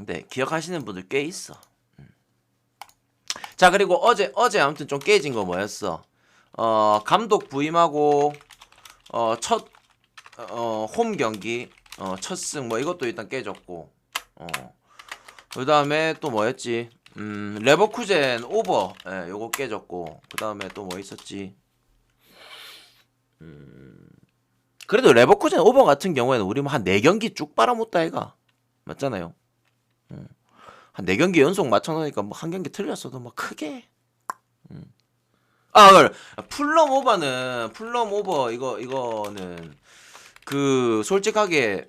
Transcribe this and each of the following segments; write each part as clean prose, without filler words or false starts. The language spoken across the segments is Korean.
근데 기억하시는 분들 꽤 있어. 자, 그리고 어제 아무튼 좀 깨진 거 뭐였어? 감독 부임하고 첫 홈 경기 첫 승 뭐 이것도 일단 깨졌고, 그다음에 또 뭐였지? 레버쿠젠 오버, 요거 깨졌고, 그다음에 또 뭐 있었지? 그래도 레버쿠젠 오버 같은 경우에는 우리 뭐 한 4경기 쭉 빨아먹다 애가 맞잖아요. 한 4경기 연속 맞춰놓으니까 뭐 한 경기 틀렸어도 뭐 크게. 그래. 풀럼 오버 이거는 그 솔직하게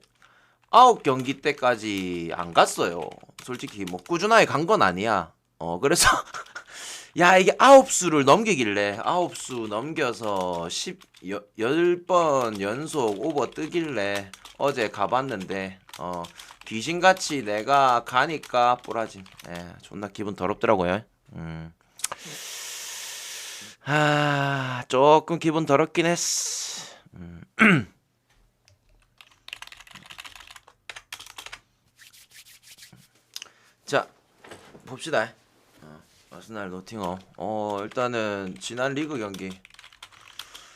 9경기 때까지 안 갔어요. 솔직히 뭐 꾸준하게 간 건 아니야. 그래서 야, 이게 9수를 넘기길래 9수 넘겨서 10번 연속 오버 뜨길래 어제 가봤는데 귀신같이 내가 가니까 뿌라짐. 존나 기분 더럽더라고요. 조금 기분 더럽긴 했어. 자, 봅시다. 아스날 노팅엄. 일단은 지난 리그 경기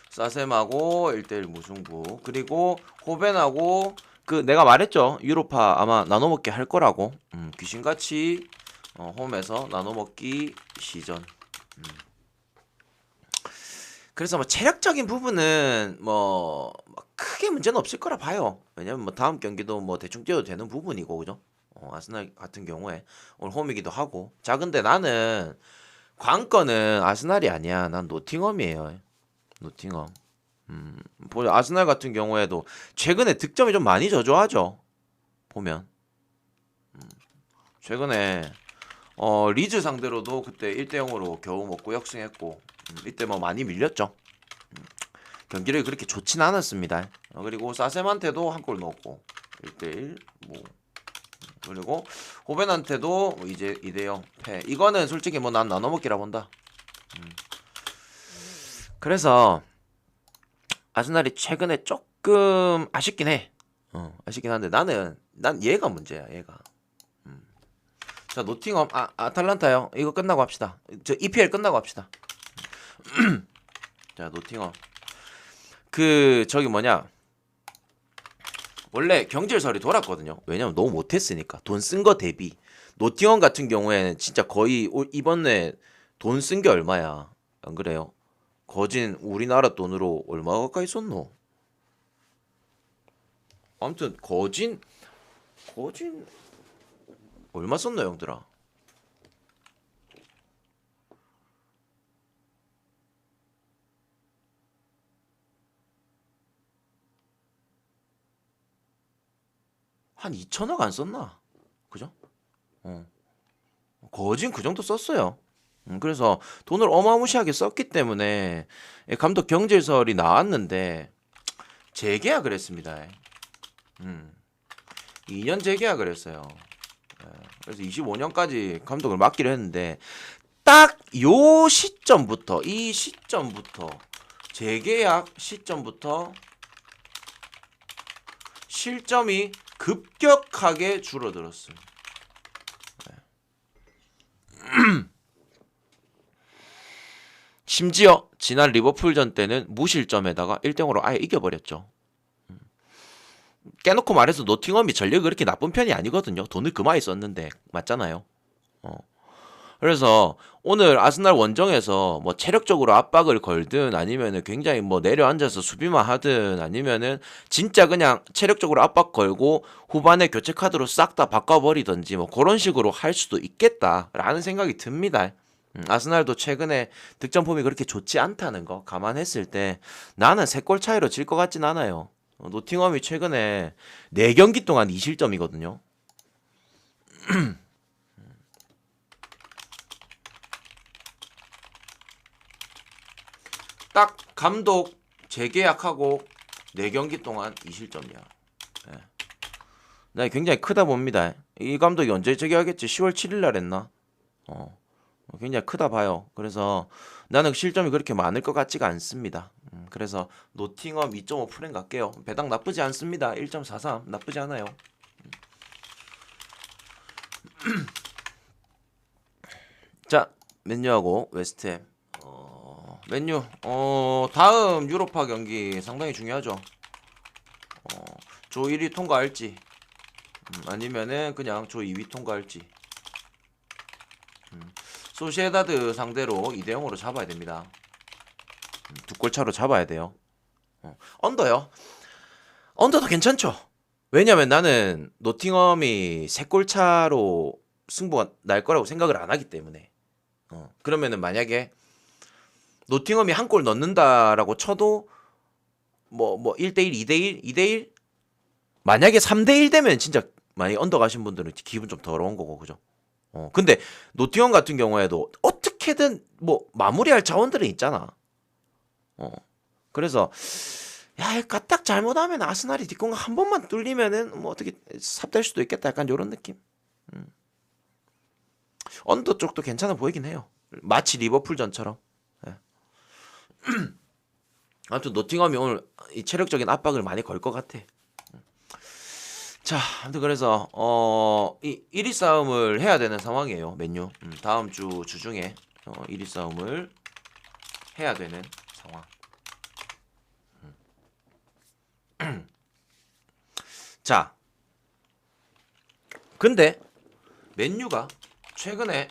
사셈하고 1대1 무승부. 그리고 호벤하고 그 내가 말했죠. 유로파 아마 나눠먹기 할 거라고. 귀신같이 홈에서 나눠먹기 시전. 그래서 뭐 체력적인 부분은 뭐 크게 문제는 없을 거라 봐요. 왜냐면 뭐 다음 경기도 뭐 대충 뛰어도 되는 부분이고, 그죠? 아스날 같은 경우에 오늘 홈이기도 하고. 자, 근데 나는 관건은 아스날이 아니야. 난 노팅엄이에요. 노팅엄. 아스날 같은 경우에도 최근에 득점이 좀 많이 저조하죠. 보면 최근에 리즈 상대로도 그때 1대0으로 겨우 먹고 역승했고, 이때 뭐 많이 밀렸죠. 경기를 그렇게 좋진 않았습니다. 그리고 사셈한테도 한 골 넣었고 1대1 뭐. 그리고 호벤한테도 이제 2대0 패. 이거는 솔직히 뭐 난 나눠먹기라 본다. 그래서 아스날이 최근에 조금 아쉽긴 해. 아쉽긴 한데 난 얘가 문제야, 얘가. 자, 노팅엄 아탈란타요. 이거 끝나고 합시다. 저 EPL 끝나고 합시다. 자, 노팅엄. 그 저기 뭐냐, 원래 경질설이 돌았거든요. 왜냐면 너무 못했으니까. 돈 쓴 거 대비. 노팅엄 같은 경우에는 진짜 거의 이번에 돈 쓴 게 얼마야. 안 그래요? 거진 우리나라 돈으로 얼마 가까이 썼노? 아무튼 거진 얼마 썼노, 형들아? 한 2천억 안 썼나? 그죠? 거진 그 정도 썼어요. 그래서 돈을 어마무시하게 썼기 때문에 감독 경질설이 나왔는데 재계약을 했습니다. 2년 재계약을 했어요. 그래서 25년까지 감독을 맡기로 했는데 딱 요 시점부터, 이 시점부터, 재계약 시점부터 실점이 급격하게 줄어들었습니다. 심지어 지난 리버풀전 때는 무실점에다가 1대0으로 아예 이겨버렸죠. 깨놓고 말해서 노팅엄이 전력이 그렇게 나쁜 편이 아니거든요. 돈을 그 많이 썼는데 맞잖아요. 그래서 오늘 아스날 원정에서 뭐 체력적으로 압박을 걸든 아니면은 굉장히 뭐 내려앉아서 수비만 하든 아니면은 진짜 그냥 체력적으로 압박 걸고 후반에 교체 카드로 싹 다 바꿔버리든지 뭐 그런 식으로 할 수도 있겠다라는 생각이 듭니다. 아스날도 최근에 득점 폼이 그렇게 좋지 않다는 거 감안했을 때 나는 3골 차이로 질 것 같진 않아요. 노팅엄이 최근에 4경기 동안 2실점이거든요. 딱 감독 재계약하고 4경기 동안 2실점이야. 나 굉장히 크다 봅니다. 이 감독이 언제 재계약했지? 10월 7일 날 했나? 굉장히 크다 봐요. 그래서 나는 실점이 그렇게 많을 것 같지가 않습니다. 그래서 노팅엄 2.5 프레임 갈게요. 배당 나쁘지 않습니다. 1.43 나쁘지 않아요. 자, 맨유하고 웨스트햄. 맨유. 다음 유로파 경기 상당히 중요하죠. 조 1위 통과할지, 아니면은 그냥 조 2위 통과할지. 소시에다드 상대로 2대 0으로 잡아야 됩니다. 두 골 차로 잡아야 돼요. 언더요. 언더도 괜찮죠. 왜냐면 나는 노팅엄이 3골 차로 승부가 날 거라고 생각을 안 하기 때문에. 그러면은 만약에 노팅엄이 한 골 넣는다라고 쳐도 뭐 1대1, 2대1, 2대1, 만약에 3대1 되면 진짜 많이 언더 가신 분들은 기분 좀 더러운 거고, 그죠? 근데 노팅엄 같은 경우에도 어떻게든 뭐 마무리할 자원들은 있잖아. 그래서 야, 딱 잘못하면 아스날이 뒷공간 한 번만 뚫리면은 뭐 어떻게 삽될 수도 있겠다, 약간 이런 느낌. 언더 쪽도 괜찮아 보이긴 해요. 마치 리버풀전처럼. 예. 아무튼 노팅엄이 오늘 이 체력적인 압박을 많이 걸 것 같아. 자, 아무튼 그래서 이 1위 싸움을 해야 되는 상황이에요, 맨유. 다음 주 주중에 1위 싸움을 해야 되는 상황. 자, 근데 맨유가 최근에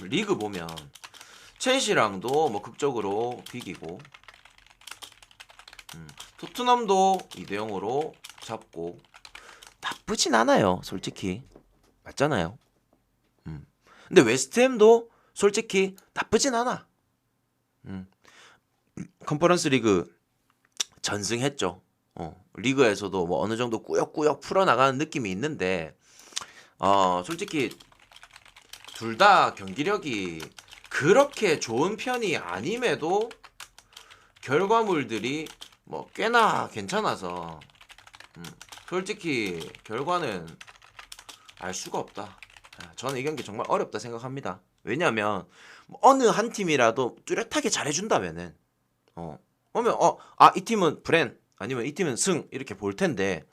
리그 보면 첼시랑도 뭐 극적으로 비기고, 토트넘도 2대 0으로 잡고, 나쁘진 않아요, 솔직히. 맞잖아요. 근데 웨스트햄도 솔직히 나쁘진 않아. 컨퍼런스 리그 전승했죠. 리그에서도 뭐 어느 정도 꾸역꾸역 풀어나가는 느낌이 있는데, 솔직히 둘 다 경기력이 그렇게 좋은 편이 아님에도 결과물들이 뭐 꽤나 괜찮아서, 솔직히 결과는 알 수가 없다. 저는 이 경기 정말 어렵다 생각합니다. 왜냐면 뭐 어느 한 팀이라도 뚜렷하게 잘해준다면은 그러면 이 팀은 브랜, 아니면 이 팀은 승, 이렇게 볼 텐데,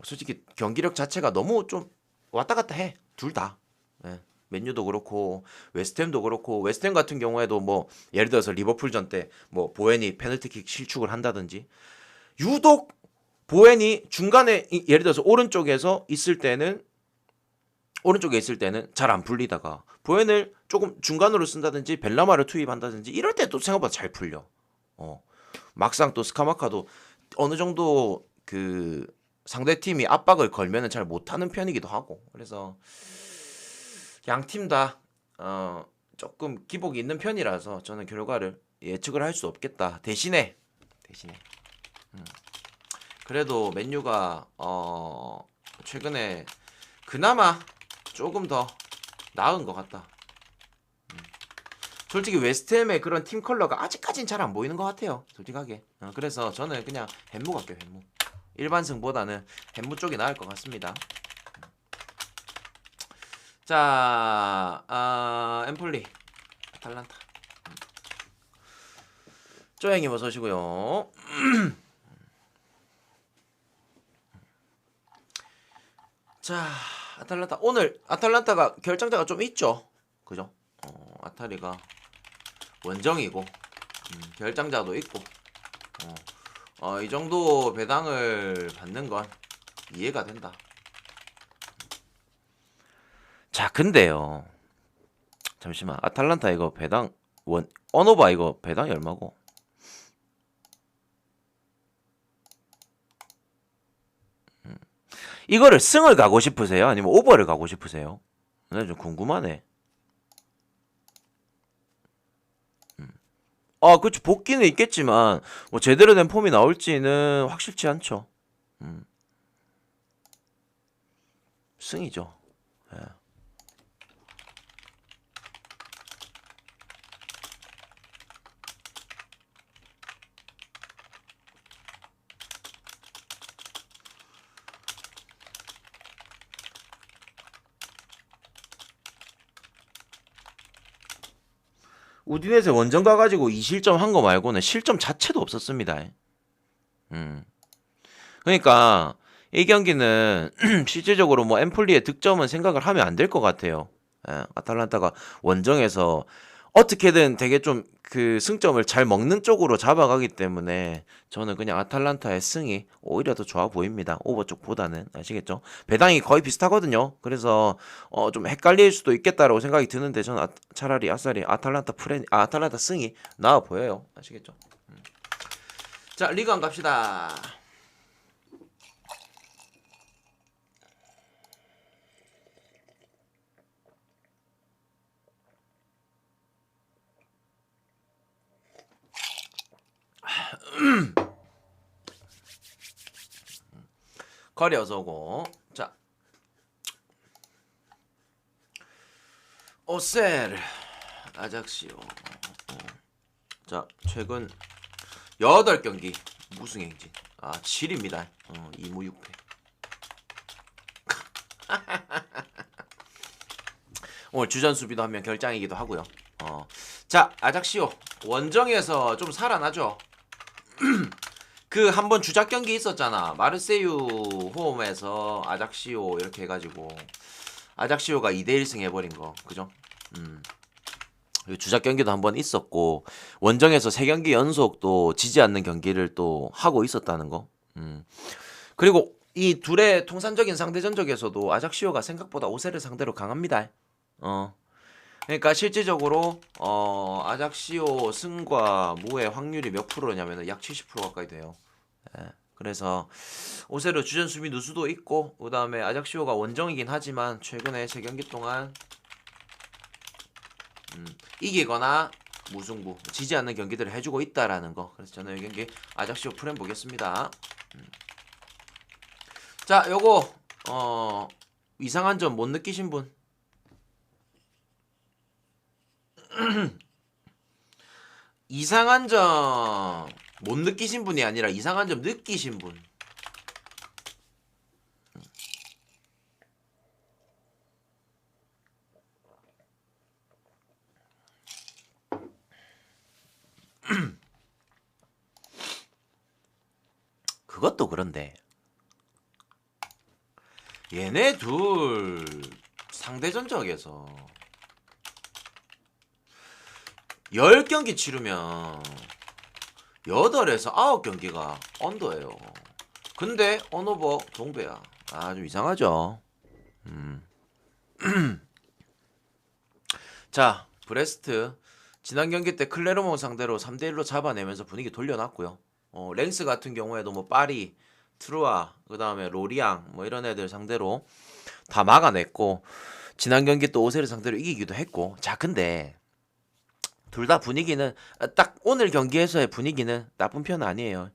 솔직히 경기력 자체가 너무 좀 왔다 갔다 해, 둘 다. 예. 맨유도 그렇고 웨스트햄도 그렇고. 웨스트햄 같은 경우에도 뭐 예를 들어서 리버풀전 때 뭐 보엔이 페널티킥 실축을 한다든지, 유독 보엔이 중간에 예를 들어서 오른쪽에 있을 때는 잘 안 풀리다가 보엔을 조금 중간으로 쓴다든지 벨라마를 투입한다든지 이럴 때 또 생각보다 잘 풀려. 막상 또 스카마카도 어느 정도 그 상대 팀이 압박을 걸면은 잘 못하는 편이기도 하고. 그래서 양 팀 다 조금 기복이 있는 편이라서 저는 결과를 예측을 할 수 없겠다. 대신에 그래도 맨유가 최근에 그나마 조금 더 나은 것 같다. 솔직히 웨스트햄의 그런 팀 컬러가 아직까진 잘 안 보이는 것 같아요, 솔직하게. 그래서 저는 그냥 햄무 갈게요, 햄무. 일반승보다는 햄무 쪽이 나을 것 같습니다. 자, 엠폴리 아탈란타. 쪼행님 어서 오시고요. 자, 아탈란타. 오늘 아탈란타가 결장자가 좀 있죠, 그죠? 아타리가 원정이고, 결장자도 있고, 이 정도 배당을 받는 건 이해가 된다. 자, 근데요, 잠시만. 아탈란타 이거 배당 어노바 이거 배당이 얼마고? 이거를 승을 가고 싶으세요? 아니면 오버를 가고 싶으세요? 나 좀 궁금하네. 그렇죠. 복귀는 있겠지만 뭐 제대로 된 폼이 나올지는 확실치 않죠. 승이죠. 예. 우디네세 원정 가가지고 2실점 한 거 말고는 실점 자체도 없었습니다. 그러니까 이 경기는 실질적으로 뭐 엠폴리의 득점은 생각을 하면 안 될 것 같아요. 예, 아탈란타가 원정에서 어떻게든 되게 좀 그 승점을 잘 먹는 쪽으로 잡아가기 때문에 저는 그냥 아탈란타의 승이 오히려 더 좋아 보입니다. 오버 쪽보다는. 아시겠죠? 배당이 거의 비슷하거든요. 그래서 좀 헷갈릴 수도 있겠다라고 생각이 드는데 저는 차라리 아싸리 아탈란타 승이 나아 보여요. 아시겠죠? 자, 리그 안 갑시다. 커리 어서오고. 자, 오셀 아작시오. 자, 최근 8경기 무승 행진. 7입니다. 2무 6패. 오늘 주전 수비도 한 명 결장이기도 하고요. 자, 아작시오 원정에서 좀 살아나죠. 그 한번 주작 경기 있었잖아. 마르세유 홈에서 아작시오 이렇게 해가지고 아작시오가 2대1승 해버린 거, 그죠? 주작 경기도 한번 있었고 원정에서 3경기 연속 또 지지 않는 경기를 또 하고 있었다는 거. 그리고 이 둘의 통산적인 상대 전적에서도 아작시오가 생각보다 오셀을 상대로 강합니다. 그러니까 실질적으로 아작시오 승과 무의 확률이 몇 프로냐면 약 70% 가까이 돼요. 예. 그래서 오세르 주전 수비 누수도 있고, 그 다음에 아작시오가 원정이긴 하지만 최근에 3경기 동안 이기거나 무승부, 지지 않는 경기들을 해주고 있다라는 거. 그래서 저는 이 경기 아작시오 프렘 보겠습니다. 자, 요거 이상한 점 못 느끼신 분? 이상한 점 못 느끼신 분이 아니라 이상한 점 느끼신 분. 그것도 그런데 얘네 둘 상대 전적에서 10경기 치르면 8에서 9경기가 언더예요. 근데 언오버 동배야. 좀 이상하죠. 자, 브레스트 지난 경기 때 클레르몬 상대로 3대1로 잡아내면서 분위기 돌려놨고요. 랭스 같은 경우에도 뭐 파리, 트루아, 그 다음에 로리앙 뭐 이런 애들 상대로 다 막아냈고, 지난 경기 또 오세르 상대로 이기기도 했고. 자, 근데 둘 다 분위기는 딱 오늘 경기에서의 분위기는 나쁜 편은 아니에요.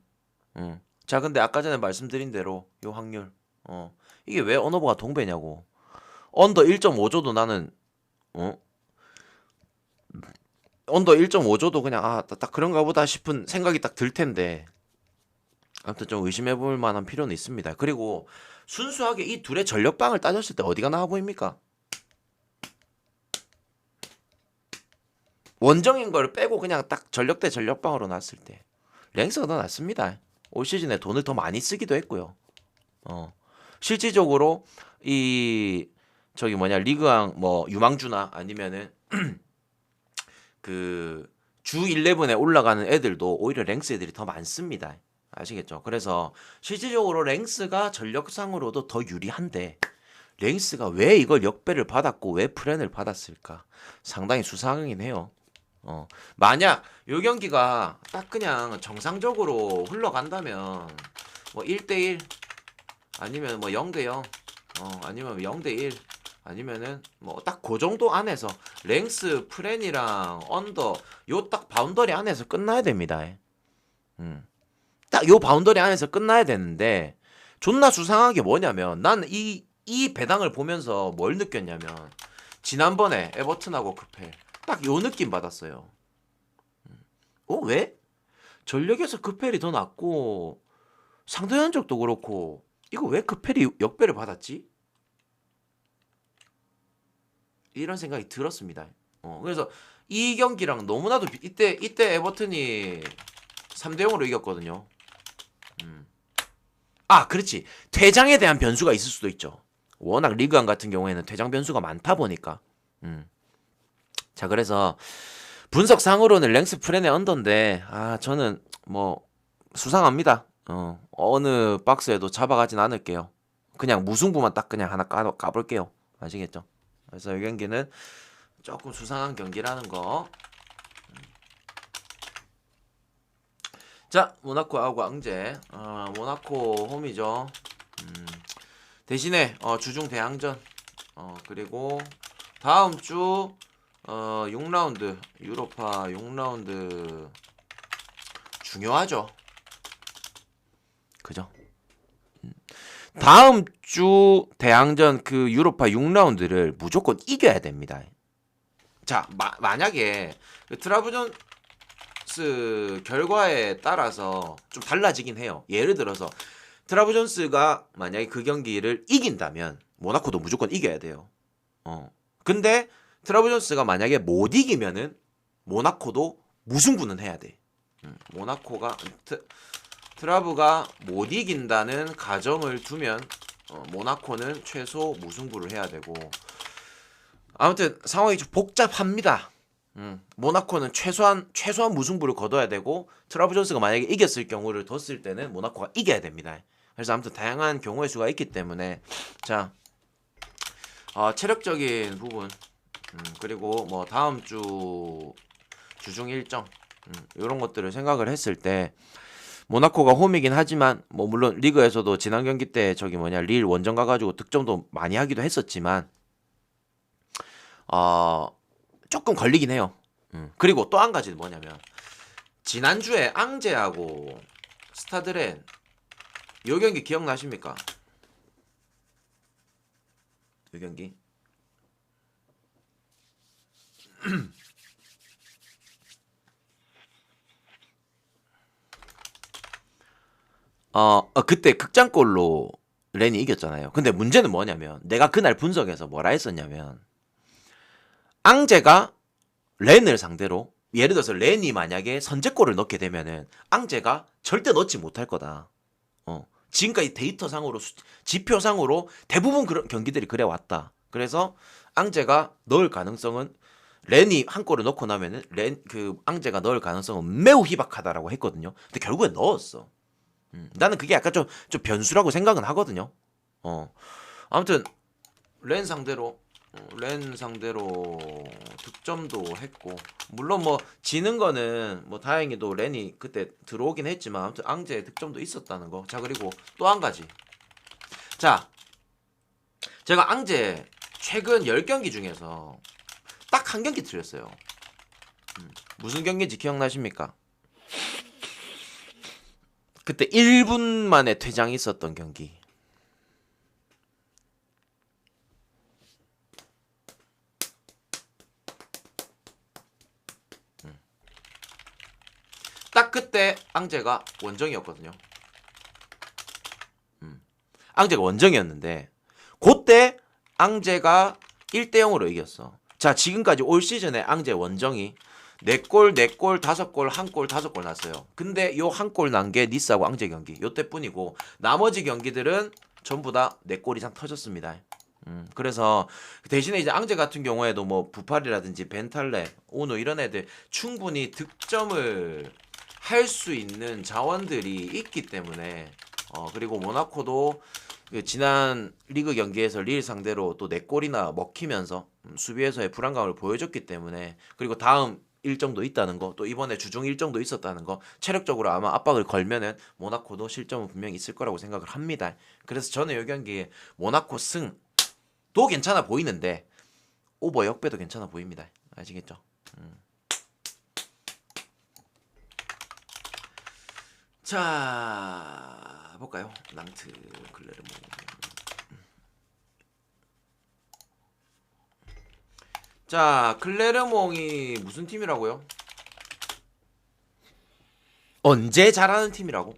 자, 근데 아까 전에 말씀드린 대로 요 확률, 이게 왜 언어버가 동배냐고. 언더 1.5조도 나는 언더 1.5조도 그냥 딱 그런가 보다 싶은 생각이 딱 들 텐데, 아무튼 좀 의심해 볼 만한 필요는 있습니다. 그리고 순수하게 이 둘의 전력방을 따졌을 때 어디가 나아 보입니까? 원정인 걸 빼고 그냥 딱 전력 대 전력방으로 놨을 때 랭스가 더 낫습니다. 올 시즌에 돈을 더 많이 쓰기도 했고요. 실질적으로 이 저기 뭐냐 리그왕 뭐 유망주나 아니면은 그 주 11에 올라가는 애들도 오히려 랭스 애들이 더 많습니다. 아시겠죠? 그래서 실질적으로 랭스가 전력상으로도 더 유리한데, 랭스가 왜 이걸 역배를 받았고 왜 프렌을 받았을까? 상당히 수상하긴 해요. 만약 요 경기가 딱 그냥 정상적으로 흘러간다면 뭐 1대1 아니면 뭐 0대0 아니면 0대1 아니면은 뭐 딱 그 정도 안에서 랭스 프렌이랑 언더 요 딱 바운더리 안에서 끝나야 됩니다. 딱 요 바운더리 안에서 끝나야 되는데, 존나 수상하게 뭐냐면 나는 이 배당을 보면서 뭘 느꼈냐면 지난번에 에버튼하고 급해 딱 요 느낌 받았어요. 왜? 전력에서 급펠이 더 낫고 상대 전적도 그렇고 이거 왜 급펠이 역배를 받았지? 이런 생각이 들었습니다. 그래서 이 경기랑 너무나도 이때 에버튼이 3대 0으로 이겼거든요. 아, 그렇지. 퇴장에 대한 변수가 있을 수도 있죠. 워낙 리그왕 같은 경우에는 퇴장 변수가 많다 보니까. 음. 자, 그래서 분석상으로는 랭스 프렌의 언더인데, 아, 저는 뭐 수상합니다. 어느 박스에도 잡아가진 않을게요. 그냥 무승부만 딱 그냥 하나 까볼게요. 아시겠죠? 그래서 이 경기는 조금 수상한 경기라는 거. 자, 모나코하고 앙제. 모나코 홈이죠. 대신에 주중 대항전. 그리고 다음 주 6라운드 유로파 6라운드 중요하죠. 그죠? 다음 주 대항전 그 유로파 6라운드를 무조건 이겨야 됩니다. 자, 만약에 그 트라브존스 결과에 따라서 좀 달라지긴 해요. 예를 들어서 트라브존스가 만약에 그 경기를 이긴다면 모나코도 무조건 이겨야 돼요. 근데 트라브존스가 만약에 못 이기면은 모나코도 무승부는 해야 돼. 모나코가 트라브가 못 이긴다는 가정을 두면 모나코는 최소 무승부를 해야 되고, 아무튼 상황이 좀 복잡합니다. 모나코는 최소한 무승부를 거둬야 되고, 트라브존스가 만약에 이겼을 경우를 뒀을 때는 모나코가 이겨야 됩니다. 그래서 아무튼 다양한 경우의 수가 있기 때문에, 자, 체력적인 부분, 그리고 뭐 다음 주 주중 일정, 이런 것들을 생각을 했을 때 모나코가 홈이긴 하지만, 뭐 물론 리그에서도 지난 경기 때 릴 원정 가가지고 득점도 많이 하기도 했었지만 조금 걸리긴 해요. 그리고 또 한 가지는 뭐냐면, 지난주에 앙제하고 스타드렌 요 경기 기억나십니까? 요 경기 그때 극장골로 렌이 이겼잖아요. 근데 문제는 뭐냐면, 내가 그날 분석에서 뭐라 했었냐면, 앙제가 렌을 상대로, 예를 들어서 렌이 만약에 선제골을 넣게 되면은 앙제가 절대 넣지 못할 거다. 지금까지 데이터상으로 지표상으로 대부분 그런 경기들이 그래 왔다. 그래서 앙제가 넣을 가능성은, 렌이 한 골을 넣고 나면은 앙제가 넣을 가능성은 매우 희박하다라고 했거든요. 근데 결국엔 넣었어. 나는 그게 약간 좀 변수라고 생각은 하거든요. 아무튼 렌 상대로 득점도 했고, 물론 뭐 지는 거는 뭐 다행히도 렌이 그때 들어오긴 했지만, 아무튼 앙제 득점도 있었다는 거. 자, 그리고 또 한 가지. 자, 제가 앙제 최근 10경기 중에서 딱 한 경기 틀렸어요. 무슨 경기인지 기억나십니까? 그때 1분 만에 퇴장이 있었던 경기. 딱 그때 앙제가 원정이었거든요. 앙제가 원정이었는데, 그때 앙제가 1대0으로 이겼어. 자, 지금까지 올 시즌에 앙제 원정이 4골, 4골, 5골, 1골, 5골 났어요. 근데 요 한 골 난 게 니스하고 앙제 경기 요때뿐이고, 나머지 경기들은 전부 다 4골 이상 터졌습니다. 그래서 대신에 이제 앙제 같은 경우에도 뭐 부팔이라든지 벤탈레, 오노 이런 애들 충분히 득점을 할 수 있는 자원들이 있기 때문에, 그리고 모나코도 그 지난 리그 경기에서 릴 상대로 또 4골이나 먹히면서 수비에서의 불안감을 보여줬기 때문에, 그리고 다음 일정도 있다는 거, 또 이번에 주중 일정도 있었다는 거, 체력적으로 아마 압박을 걸면은 모나코도 실점은 분명히 있을 거라고 생각을 합니다. 그래서 저는 이 경기에 모나코 승도 괜찮아 보이는데 오버 역배도 괜찮아 보입니다. 아시겠죠? 자, 볼까요? 낭트 클레르몽. 자, 클레르몽이 무슨 팀이라고요? 언제 잘하는 팀이라고?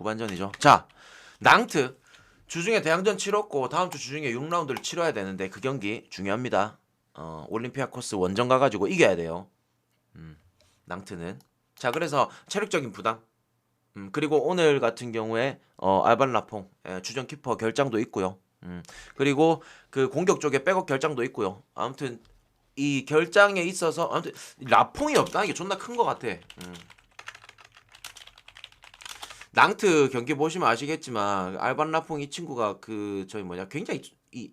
후반전이죠. 자, 낭트 주중에 대항전 치렀고 다음 주 주중에 6라운드를 치러야 되는데 그 경기 중요합니다. 올림피아코스 원정 가가지고 이겨야 돼요. 낭트는. 자, 그래서 체력적인 부담. 그리고 오늘 같은 경우에 알반 라퐁 주전 키퍼 결장도 있고요. 그리고 그 공격 쪽에 백업 결장도 있고요. 아무튼 이 결장에 있어서 아무튼 라퐁이 없다는 게 존나 큰 것 같아. 낭트 경기 보시면 아시겠지만 알반 라퐁 이 친구가 그 저희 뭐냐 굉장히 이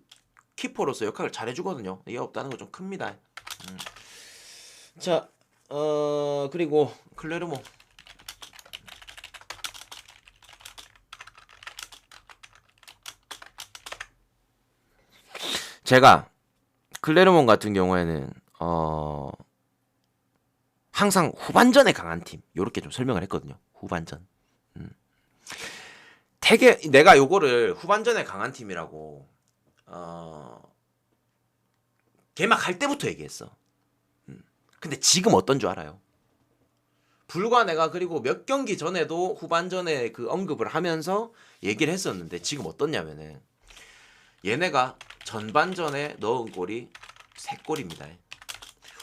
키퍼로서 역할을 잘해주거든요. 이게 없다는 거 좀 큽니다. 자, 그리고 클레르모. 제가 클레르몬 같은 경우에는 항상 후반전에 강한 팀 요렇게 좀 설명을 했거든요. 후반전. 되게 내가 요거를 후반전에 강한 팀이라고 개막할 때부터 얘기했어. 근데 지금 어떤 줄 알아요? 불과 내가 그리고 몇 경기 전에도 후반전에 그 언급을 하면서 얘기를 했었는데 지금 어떻냐면은 얘네가 전반전에 넣은 골이 3골입니다.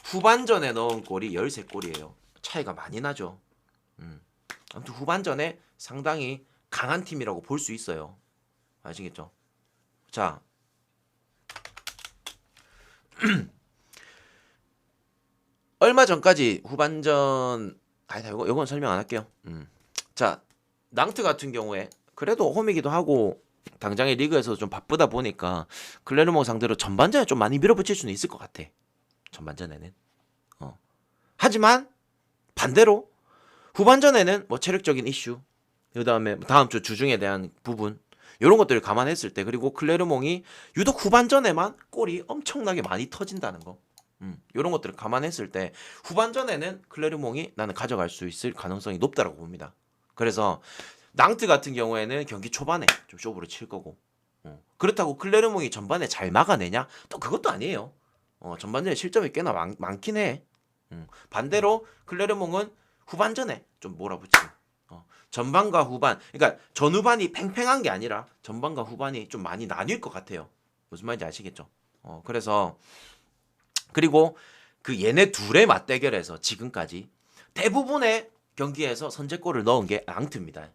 후반전에 넣은 골이 13골이에요. 차이가 많이 나죠. 아무튼 후반전에 상당히 강한 팀이라고 볼 수 있어요. 아시겠죠? 자, 얼마 전까지 후반전 아니다 요건 설명 안 할게요. 자, 낭트 같은 경우에 그래도 홈이기도 하고 당장의 리그에서 좀 바쁘다 보니까 클레르몽 상대로 전반전에 좀 많이 밀어붙일 수는 있을 것 같아. 전반전에는. 하지만 반대로 후반전에는 뭐 체력적인 이슈, 그다음에 다음 주 주중에 대한 부분 이런 것들을 감안했을 때 그리고 클레르몽이 유독 후반전에만 골이 엄청나게 많이 터진다는 거. 이런 것들을 감안했을 때 후반전에는 클레르몽이 나는 가져갈 수 있을 가능성이 높다라고 봅니다. 그래서 낭트 같은 경우에는 경기 초반에 좀 쇼부로 칠 거고 그렇다고 클레르몽이 전반에 잘 막아내냐? 또 그것도 아니에요. 전반전에 실점이 꽤나 많긴 해. 반대로 클레르몽은 후반전에 좀 몰아붙이고 전반과 후반 그러니까 전후반이 팽팽한 게 아니라 전반과 후반이 좀 많이 나뉠 것 같아요. 무슨 말인지 아시겠죠? 그래서 그리고 그 얘네 둘의 맞대결에서 지금까지 대부분의 경기에서 선제골을 넣은 게 낭트입니다.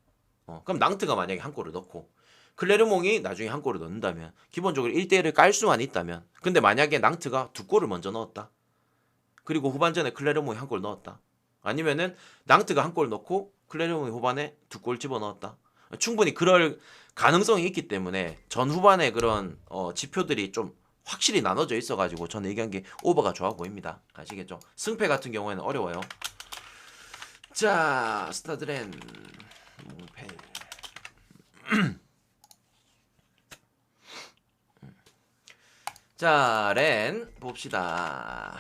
그럼 낭트가 만약에 한 골을 넣고 클레르몽이 나중에 한 골을 넣는다면 기본적으로 1대1을 깔 수만 있다면 근데 만약에 낭트가 2골을 먼저 넣었다. 그리고 후반전에 클레르몽이 한 골 넣었다. 아니면은 낭트가 한 골 넣고 클레르몽이 후반에 2골 집어넣었다. 충분히 그럴 가능성이 있기 때문에 전후반에 그런 지표들이 좀 확실히 나눠져 있어가지고 저는 이 경기 오버가 좋아 보입니다. 아시겠죠? 승패 같은 경우에는 어려워요. 자, 스타드렌 몽펠 자, 렌 봅시다.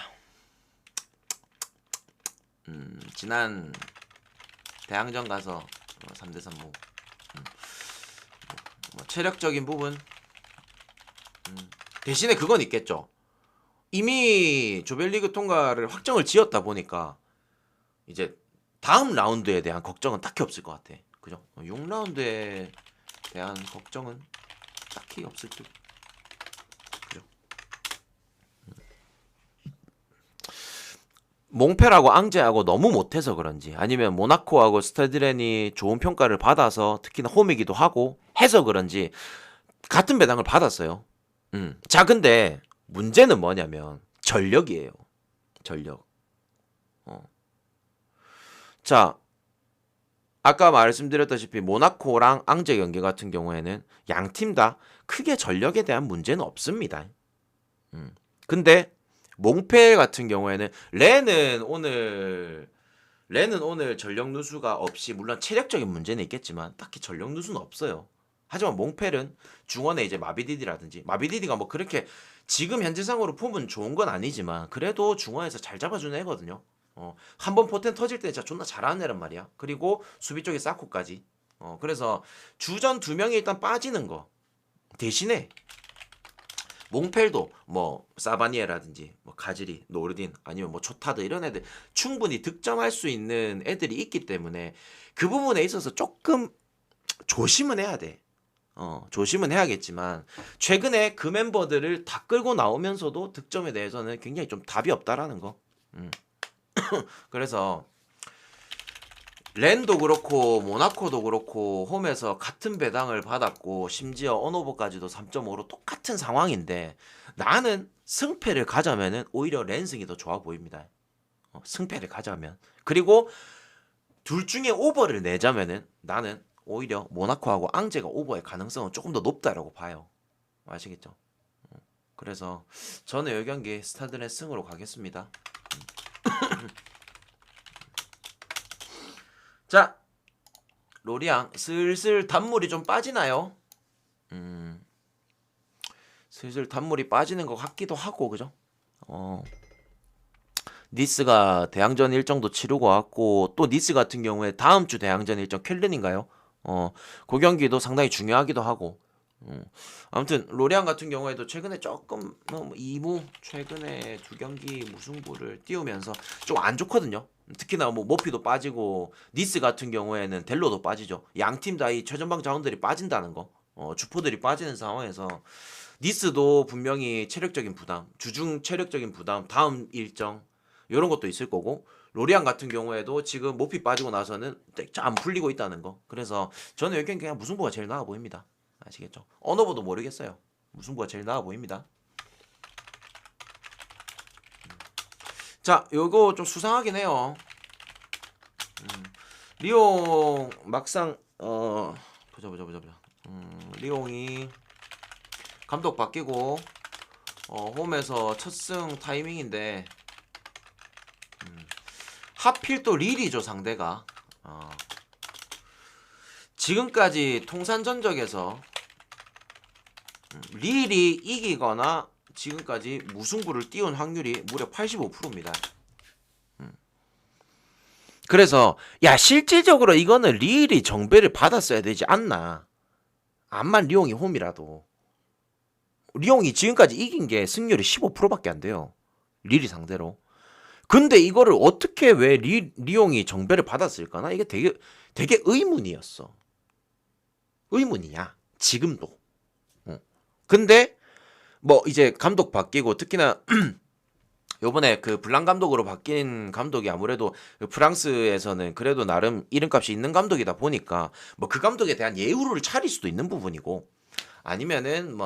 지난 대항전 가서 3대3 뭐 체력적인 부분 대신에 그건 있겠죠. 이미 조별리그 통과를 확정을 지었다 보니까 이제 다음 라운드에 대한 걱정은 딱히 없을 것 같아. 그죠? 6라운드에 대한 걱정은 딱히 없을 듯. 그죠? 몽페라고 앙제하고 너무 못해서 그런지 아니면 모나코하고 스타드렌이 좋은 평가를 받아서 특히나 홈이기도 하고 해서 그런지 같은 배당을 받았어요. 자, 근데 문제는 뭐냐면 전력이에요. 전력. 자, 아까 말씀드렸다시피 모나코랑 앙제 경기 같은 경우에는 양 팀 다 크게 전력에 대한 문제는 없습니다. 근데 몽페 같은 경우에는 렌은 오늘 전력 누수가 없이 물론 체력적인 문제는 있겠지만 딱히 전력 누수는 없어요. 하지만 몽펠은 중원에 이제 마비디디라든지 마비디디가 뭐 그렇게 지금 현재상으로 폼은 좋은 건 아니지만 그래도 중원에서 잘 잡아주는 애거든요. 한번 포텐 터질 때 진짜 존나 잘하는 애란 말이야. 그리고 수비 쪽에 사코까지. 그래서 주전 2명이 일단 빠지는 거 대신에 몽펠도 뭐 사바니에라든지 뭐 가지리, 노르딘 아니면 뭐 초타드 이런 애들 충분히 득점할 수 있는 애들이 있기 때문에 그 부분에 있어서 조금 조심은 해야 돼. 조심은 해야겠지만 최근에 그 멤버들을 다 끌고 나오면서도 득점에 대해서는 굉장히 좀 답이 없다라는 거. 그래서 렌도 그렇고 모나코도 그렇고 홈에서 같은 배당을 받았고 심지어 언오버까지도 3.5로 똑같은 상황인데 나는 승패를 가자면은 오히려 랜승이 더 좋아 보입니다. 승패를 가자면. 그리고 둘 중에 오버를 내자면은 나는 오히려 모나코하고 앙제가 오버의 가능성은 조금 더 높다라고 봐요. 아시겠죠? 그래서 저는 이 경기 스타드의 승으로 가겠습니다. 자, 로리앙 슬슬 단물이 좀 빠지나요? 슬슬 단물이 빠지는 것 같기도 하고 그죠? 니스가 대항전 일정도 치르고 왔고 또 니스 같은 경우에 다음 주 대항전 일정 쾰른인가요? 그 경기도 상당히 중요하기도 하고 아무튼 로리앙 같은 경우에도 최근에 조금 2무 최근에 두 경기 무승부를 띄우면서 좀 안 좋거든요. 특히나 뭐 모피도 빠지고 니스 같은 경우에는 델로도 빠지죠. 양 팀 다 이 최전방 자원들이 빠진다는 거. 주포들이 빠지는 상황에서 니스도 분명히 체력적인 부담, 주중 체력적인 부담, 다음 일정 이런 것도 있을 거고 로리앙 같은 경우에도 지금 모피 빠지고 나서는 안 풀리고 있다는 거. 그래서 저는 여기 그냥 무승부가 제일 나아 보입니다. 아시겠죠? 언어보도 모르겠어요. 무승부가 제일 나아 보입니다. 자, 요거 좀 수상하긴 해요. 리옹 막상 보자. 리옹이 감독 바뀌고 홈에서 첫 승 타이밍인데 하필 또 릴이죠 상대가. 지금까지 통산 전적에서 릴이 이기거나 지금까지 무승부를 띄운 확률이 무려 85%입니다. 그래서 야 실질적으로 이거는 릴이 정배를 받았어야 되지 않나. 암만 리옹이 홈이라도 리옹이 지금까지 이긴 게 승률이 15%밖에 안 돼요. 릴이 상대로. 근데 이거를 어떻게 왜 리옹이 정배를 받았을까나? 이게 되게 의문이었어. 의문이야. 지금도. 근데 뭐 이제 감독 바뀌고 특히나 요번에 그 블랑 감독으로 바뀐 감독이 아무래도 프랑스에서는 그래도 나름 이름값이 있는 감독이다 보니까 뭐 그 감독에 대한 예우를 차릴 수도 있는 부분이고 아니면은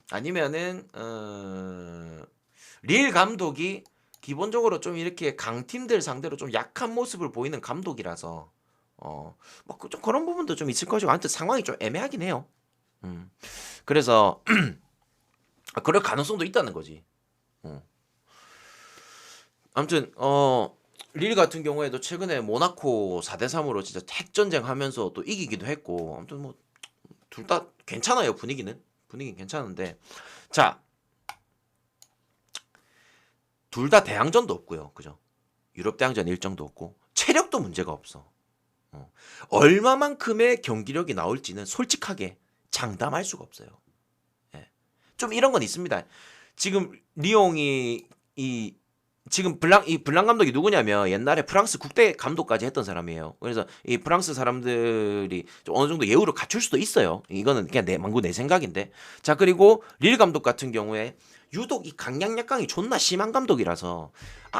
아니면은 릴 감독이 기본적으로 좀 이렇게 강팀들 상대로 좀 약한 모습을 보이는 감독이라서 뭐 좀 그런 부분도 좀 있을 것이고 아무튼 상황이 좀 애매하긴 해요. 그래서 그럴 가능성도 있다는 거지. 아무튼 릴 같은 경우에도 최근에 모나코 4대3으로 진짜 핵전쟁하면서 또 이기기도 했고 아무튼 뭐 둘 다 괜찮아요. 분위기는 괜찮은데 자 둘 다 대항전도 없고요. 그죠? 유럽 대항전 일정도 없고 체력도 문제가 없어. 얼마만큼의 경기력이 나올지는 솔직하게 장담할 수가 없어요. 예. 좀 이런 건 있습니다. 지금 리옹이 지금 블랑 감독이 누구냐면 옛날에 프랑스 국대 감독까지 했던 사람이에요. 그래서 이 프랑스 사람들이 좀 어느 정도 예우를 갖출 수도 있어요. 이거는 그냥 내 생각인데. 자, 그리고 릴 감독 같은 경우에 유독 이 강약약강이 존나 심한 감독이라서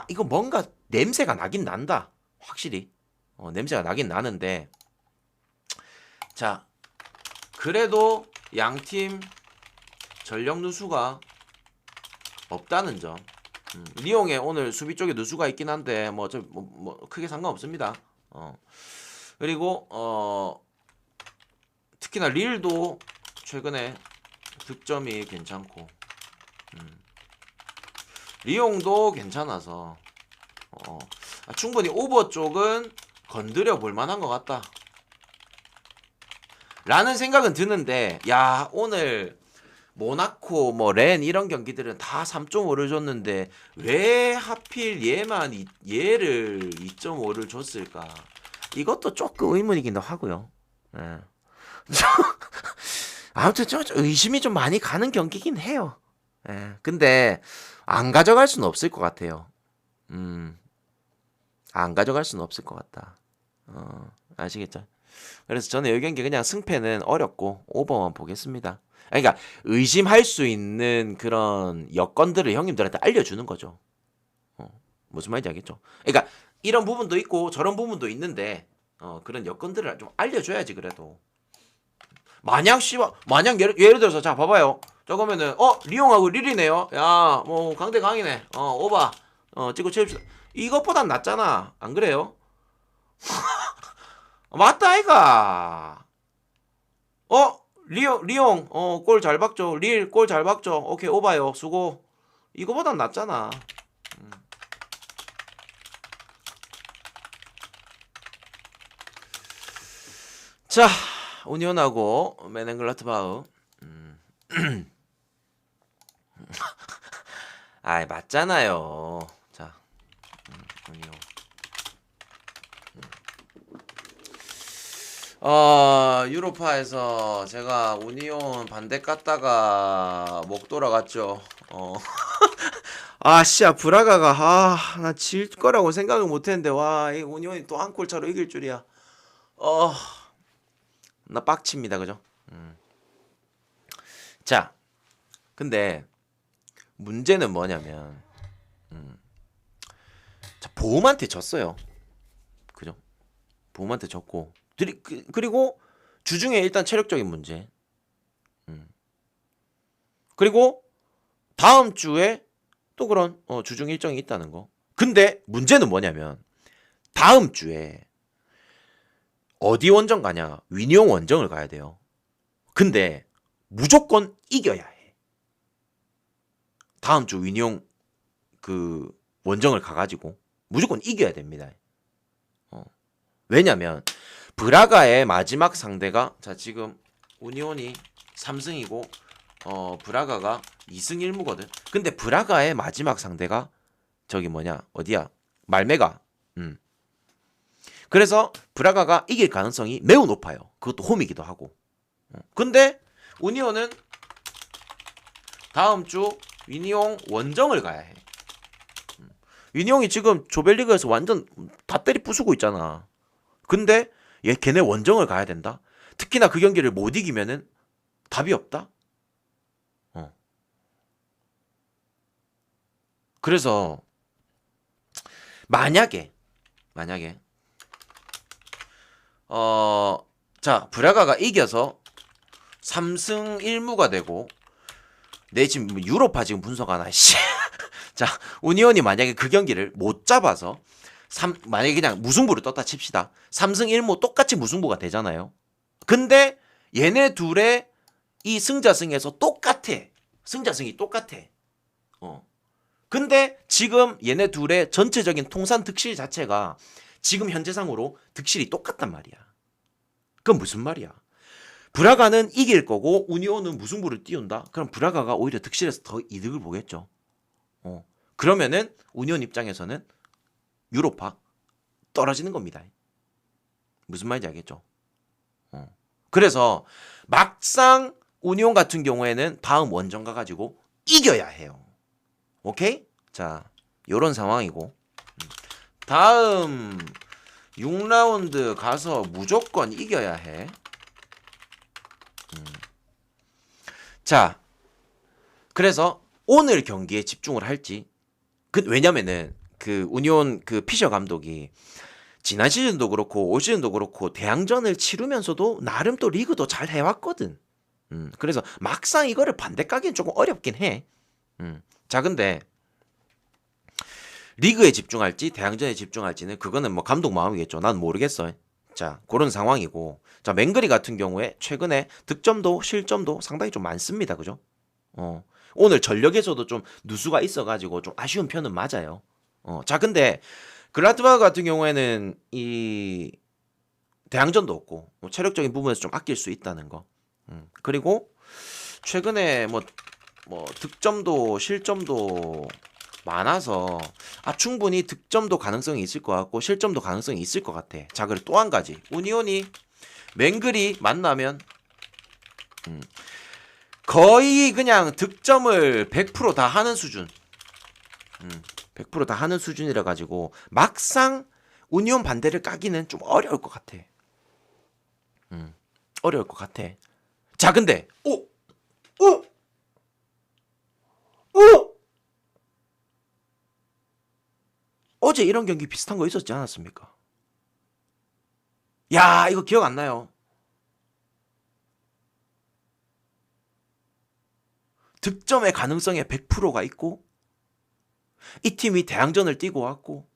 이거 뭔가 냄새가 나긴 난다. 확실히. 냄새가 나긴 나는데 자 그래도 양팀 전력 누수가 없다는 점. 리옹에 오늘 수비 쪽에 누수가 있긴 한데 뭐 크게 상관없습니다. 그리고 특히나 릴도 최근에 득점이 괜찮고 리옹도 괜찮아서 충분히 오버 쪽은 건드려 볼 만한 것 같다 라는 생각은 드는데 야 오늘 모나코 뭐 렌 이런 경기들은 다 3.5를 줬는데 왜 하필 얘를 2.5를 줬을까 이것도 조금 의문이기도 하고요. 예. 아무튼 좀 의심이 좀 많이 가는 경기긴 해요. 예. 근데 안 가져갈 수는 없을 것 같아요. 안 가져갈 수는 없을 것 같다. 아시겠죠? 그래서 저는 이 경기 그냥 승패는 어렵고 오버만 보겠습니다. 그러니까 의심할 수 있는 그런 여건들을 형님들한테 알려주는 거죠. 무슨 말인지 알겠죠? 그러니까 이런 부분도 있고 저런 부분도 있는데 그런 여건들을 좀 알려줘야지 그래도. 만약 예를 들어서 자 봐봐요. 저거면은 리용하고 릴이네요. 야 뭐 강대 강이네. 오바 찍고 채웁시다. 이것보단 낫잖아. 안 그래요? 맞다 아이가. 리용 골 잘 박죠. 릴 골 잘 박죠. 오케이 오바요. 수고. 이거보단 낫잖아. 자 우니온하고 메넨글라트바흐. 아이 맞잖아요. 자 우니온. 유로파에서 제가 우니온 반대 깠다가 목 돌아갔죠. 씨야 브라가가 나 질 거라고 생각을 못했는데 와 이 우니온이 또 한 골 차로 이길 줄이야. 나 빡칩니다 그죠? 자 근데 문제는 뭐냐면 자 보험한테 졌어요. 그죠? 보험한테 졌고 그리고 주중에 일단 체력적인 문제. 그리고 다음 주에 또 그런 주중 일정이 있다는 거. 근데 문제는 뭐냐면 다음 주에 어디 원정 가냐? 위니옹 원정을 가야 돼요. 근데 무조건 이겨야 해. 다음 주 위니옹 그 원정을 가가지고 무조건 이겨야 됩니다. 왜냐면 브라가의 마지막 상대가 자 지금 우니온이 3승이고 브라가가 2승 1무거든. 근데 브라가의 마지막 상대가 저기 뭐냐 어디야 말메가. 그래서 브라가가 이길 가능성이 매우 높아요. 그것도 홈이기도 하고. 근데 우니온은 다음 주 위니옹 원정을 가야 해. 위니옹이 지금 조별리그에서 완전 다 때리 부수고 있잖아. 근데 걔네 원정을 가야 된다. 특히나 그 경기를 못 이기면은 답이 없다. 그래서 만약에 자 브라가가 이겨서 3승 1무가 되고 내 지금 유로파 지금 분석하나 자 우니온이 만약에 그 경기를 못 잡아서 만약에 그냥 무승부를 떴다 칩시다. 3승 1무 똑같이 무승부가 되잖아요. 근데 얘네 둘의 이 승자승에서 똑같아. 승자승이 똑같아. 근데 지금 얘네 둘의 전체적인 통산 득실 자체가 지금 현재상으로 득실이 똑같단 말이야. 그건 무슨 말이야? 브라가는 이길 거고 우니온은 무승부를 띄운다. 그럼 브라가가 오히려 득실에서 더 이득을 보겠죠. 그러면은 우니온 입장에서는 유로파 떨어지는 겁니다. 무슨 말인지 알겠죠? 그래서 막상 우니온 같은 경우에는 다음 원정 가가지고 이겨야 해요. 오케이? 자, 요런 상황이고 다음 6라운드 가서 무조건 이겨야 해. 자, 그래서 오늘 경기에 집중을 할지. 왜냐면은 그 우니온 그 피셔 감독이 지난 시즌도 그렇고 올 시즌도 그렇고 대항전을 치르면서도 나름 또 리그도 잘 해왔거든. 그래서 막상 이거를 반대 까기는 조금 어렵긴 해. 자, 근데 리그에 집중할지 대항전에 집중할지는 그거는 뭐 감독 마음이겠죠. 난 모르겠어. 자, 그런 상황이고. 자, 맹그리 같은 경우에 최근에 득점도 실점도 상당히 좀 많습니다. 그죠? 오늘 전력에서도 좀 누수가 있어가지고 좀 아쉬운 편은 맞아요. 자, 근데 글라드바흐 같은 경우에는 이 대항전도 없고 뭐 체력적인 부분에서 좀 아낄 수 있다는 거. 그리고 최근에 뭐 득점도 실점도 많아서 충분히 득점도 가능성이 있을 것 같고 실점도 가능성이 있을 것 같아. 자, 그리고 또 한 가지 우니온이 맹글이 만나면 거의 그냥 득점을 100% 다 하는 수준. 100%다 하는 수준이라 가지고 막상 운이온 반대를 까기는 좀 어려울 것 같아. 어려울 것 같아. 자, 근데 어제 이런 경기 비슷한 거 있었지 않았습니까? 야, 이거 기억 안 나요? 득점의 가능성에 100%가 있고 이 팀이 대항전을 뛰고 왔고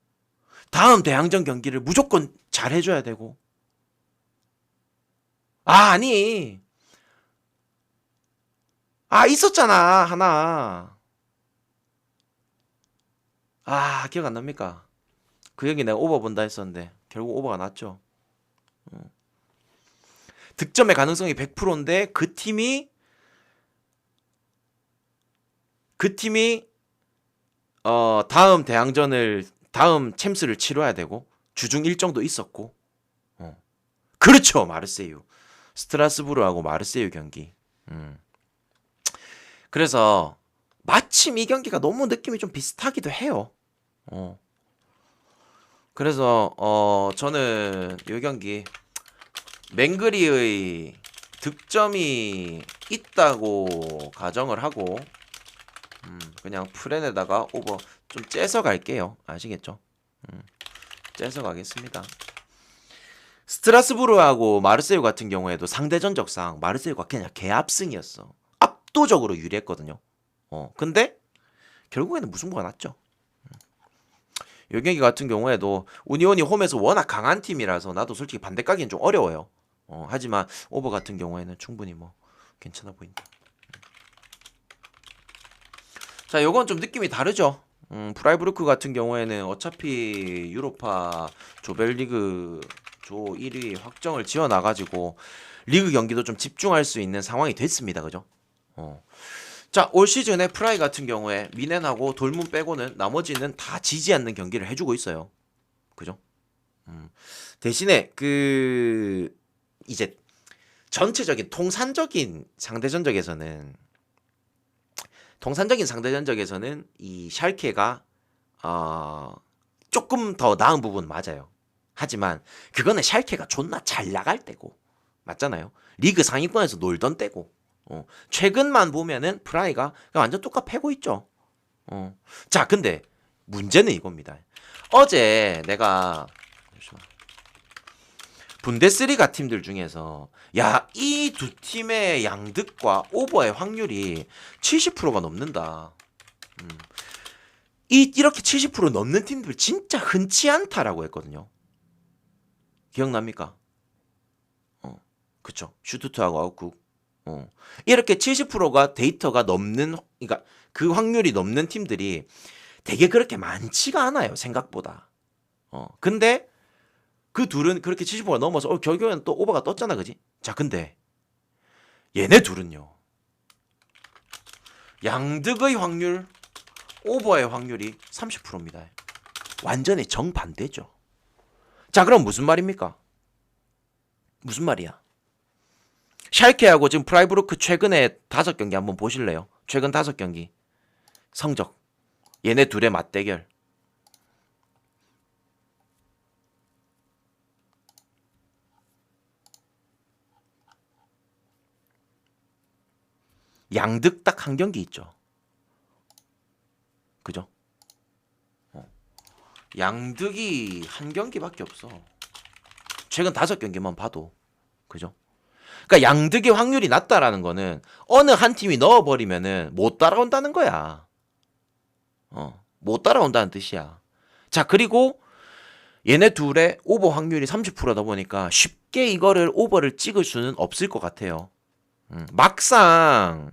다음 대항전 경기를 무조건 잘 해줘야 되고 아니 있었잖아 하나. 기억 안 납니까? 그 경기 내가 오버 본다 했었는데 결국 오버가 났죠. 득점의 가능성이 100%인데 그 팀이 다음 챔스를 치러야 되고 주중 일정도 있었고 그렇죠. 마르세유 스트라스부르하고 마르세유 경기. 그래서 마침 이 경기가 너무 느낌이 좀 비슷하기도 해요. 그래서 저는 이 경기 맹그리의 득점이 있다고 가정을 하고 그냥 프렌에다가 오버 좀 째서 갈게요. 아시겠죠? 째서 가겠습니다. 스트라스부르하고 마르세유 같은 경우에도 상대 전적상 마르세유가 그냥 개압승이었어. 압도적으로 유리했거든요. 근데 결국에는 무승부가 났죠. 이 경기 같은 경우에도 우니온이 홈에서 워낙 강한 팀이라서 나도 솔직히 반대 까기는 좀 어려워요. 하지만 오버 같은 경우에는 충분히 뭐 괜찮아 보인다. 자, 요건 좀 느낌이 다르죠. 프라이부르크 같은 경우에는 어차피 유로파 조별리그 조 1위 확정을 지어 나가지고 리그 경기도 좀 집중할 수 있는 상황이 됐습니다. 그죠? 자, 올 시즌에 프라이 같은 경우에 미넨하고 돌문 빼고는 나머지는 다 지지 않는 경기를 해주고 있어요. 그죠? 대신에 이제 전체적인 통산적인 상대전적에서는 이 샬케가 조금 더 나은 부분 맞아요. 하지만 그거는 샬케가 존나 잘 나갈 때고 맞잖아요. 리그 상위권에서 놀던 때고 최근만 보면은 프라이가 완전 뚜까 패고 있죠. 자, 근데 문제는 이겁니다. 어제 내가 분데스리가 팀들 중에서 이 두 팀의 양득과 오버의 확률이 70%가 넘는다. 이렇게 70% 넘는 팀들 진짜 흔치 않다라고 했거든요. 기억납니까? 그쵸. 슈투트하고 아웃국. 이렇게 70%가 데이터가 넘는, 그러니까 그 확률이 넘는 팀들이 되게 그렇게 많지가 않아요. 생각보다. 근데 그 둘은 그렇게 70%가 넘어서 결국에는 또 오버가 떴잖아. 그지? 자, 근데 얘네 둘은요. 양득의 확률, 오버의 확률이 30%입니다. 완전히 정반대죠. 자, 그럼 무슨 말입니까? 무슨 말이야? 샬케하고 지금 프라이부르크 최근에 5경기 한번 보실래요? 최근 5경기 성적. 얘네 둘의 맞대결. 양득 딱 한 경기 있죠. 그죠? 양득이 한 경기밖에 없어. 최근 5경기만 봐도. 그죠? 그러니까 양득의 확률이 낮다라는 거는 어느 한 팀이 넣어버리면은 못 따라온다는 거야. 못 따라온다는 뜻이야. 자, 그리고 얘네 둘의 오버 확률이 30%다 보니까 쉽게 이거를 오버를 찍을 수는 없을 것 같아요. 막상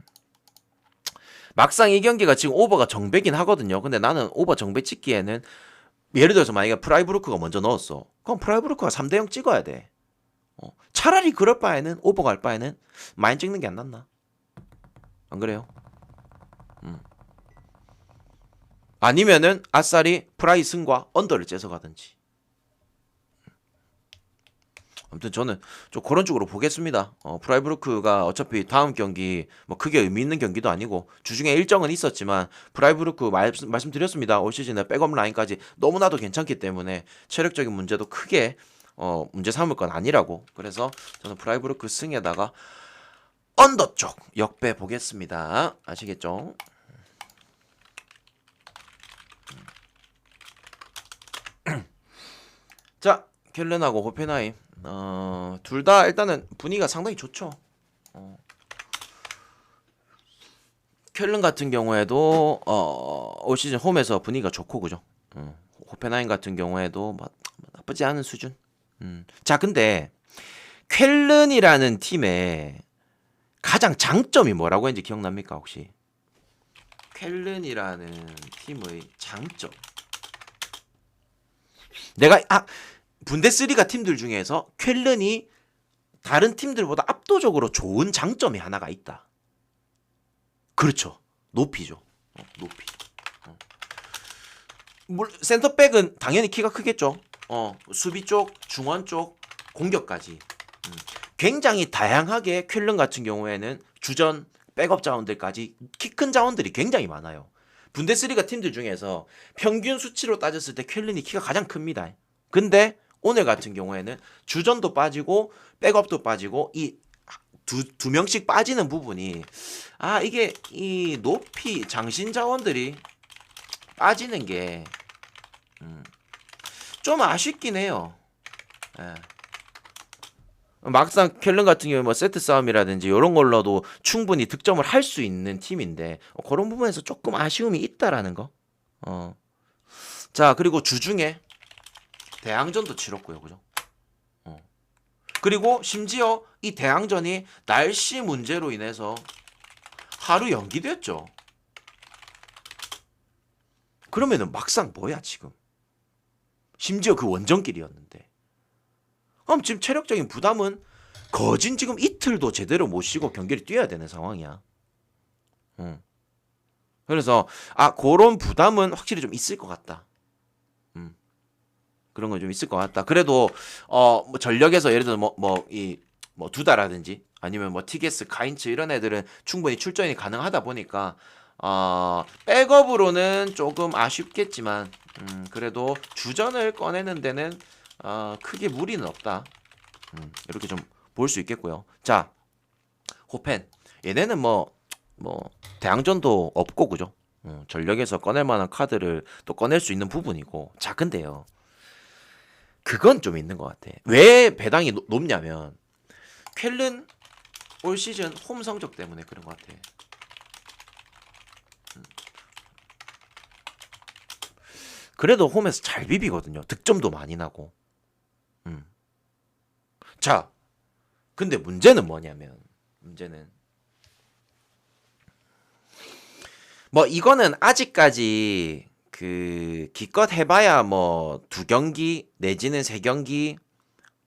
이 경기가 지금 오버가 정배긴 하거든요. 근데 나는 오버 정배 찍기에는 예를 들어서 만약에 프라이부르크가 먼저 넣었어. 그럼 프라이부르크가 3대0 찍어야 돼. 차라리 그럴 바에는 오버 갈 바에는 많이 찍는 게 안 낫나? 안 그래요? 아니면은 아싸리 프라이 승과 언더를 째서 가든지. 아무튼 저는 좀 그런 쪽으로 보겠습니다. 프라이부르크가 어차피 다음 경기 뭐 크게 의미 있는 경기도 아니고 주중에 일정은 있었지만 프라이부르크 말씀드렸습니다. 올 시즌에 백업 라인까지 너무나도 괜찮기 때문에 체력적인 문제도 크게 문제 삼을 건 아니라고. 그래서 저는 프라이부르크 승에다가 언더 쪽 역배 보겠습니다. 아시겠죠? 자, 켈른하고 호펜하임. 둘 다 일단은 분위기가 상당히 좋죠. 켈른 같은 경우에도 올 시즌 홈에서 분위기가 좋고 그죠. 호펜하임 같은 경우에도 뭐 나쁘지 않은 수준. 자, 근데 켈른이라는 팀의 가장 장점이 뭐라고 했는지 기억납니까 혹시? 켈른이라는 팀의 장점. 내가 분데스리가 팀들 중에서 켈른이 다른 팀들보다 압도적으로 좋은 장점이 하나가 있다. 그렇죠. 높이죠. 높이. 센터백은 당연히 키가 크겠죠. 수비 쪽, 중원 쪽, 공격까지. 굉장히 다양하게 켈른 같은 경우에는 주전, 백업 자원들까지 키 큰 자원들이 굉장히 많아요. 분데스리가 팀들 중에서 평균 수치로 따졌을 때 켈른이 키가 가장 큽니다. 근데 오늘 같은 경우에는 주전도 빠지고 백업도 빠지고 이 두 명씩 빠지는 부분이 이게 이 높이 장신 자원들이 빠지는 게 좀 아쉽긴 해요. 예. 막상 켈른 같은 경우에 뭐 세트 싸움이라든지 이런 걸로도 충분히 득점을 할 수 있는 팀인데 그런 부분에서 조금 아쉬움이 있다라는 거. 자, 그리고 주중에 대항전도 치렀고요, 그죠? 그리고 심지어 이 대항전이 날씨 문제로 인해서 하루 연기됐죠. 그러면은 막상 뭐야 지금? 심지어 그 원정길이었는데. 그럼 지금 체력적인 부담은 거진 지금 이틀도 제대로 못 쉬고 경기를 뛰어야 되는 상황이야. 그래서 그런 부담은 확실히 좀 있을 것 같다. 그런 건 좀 있을 것 같다. 그래도 뭐 전력에서 예를 들어 뭐 두다라든지 아니면 뭐 티게스, 카인츠 이런 애들은 충분히 출전이 가능하다 보니까 백업으로는 조금 아쉽겠지만 그래도 주전을 꺼내는 데는 크게 무리는 없다. 이렇게 좀 볼 수 있겠고요. 자, 호펜 얘네는 뭐 대항전도 없고 그죠? 전력에서 꺼낼 만한 카드를 또 꺼낼 수 있는 부분이고. 자, 근데요. 그건 좀 있는 것 같아. 왜 배당이 높냐면 켈른 올 시즌 홈 성적 때문에 그런 것 같아. 그래도 홈에서 잘 비비거든요. 득점도 많이 나고. 자, 근데 문제는 뭐냐면 문제는 뭐 이거는 아직까지 그 기껏 해봐야 뭐 2경기 내지는 3경기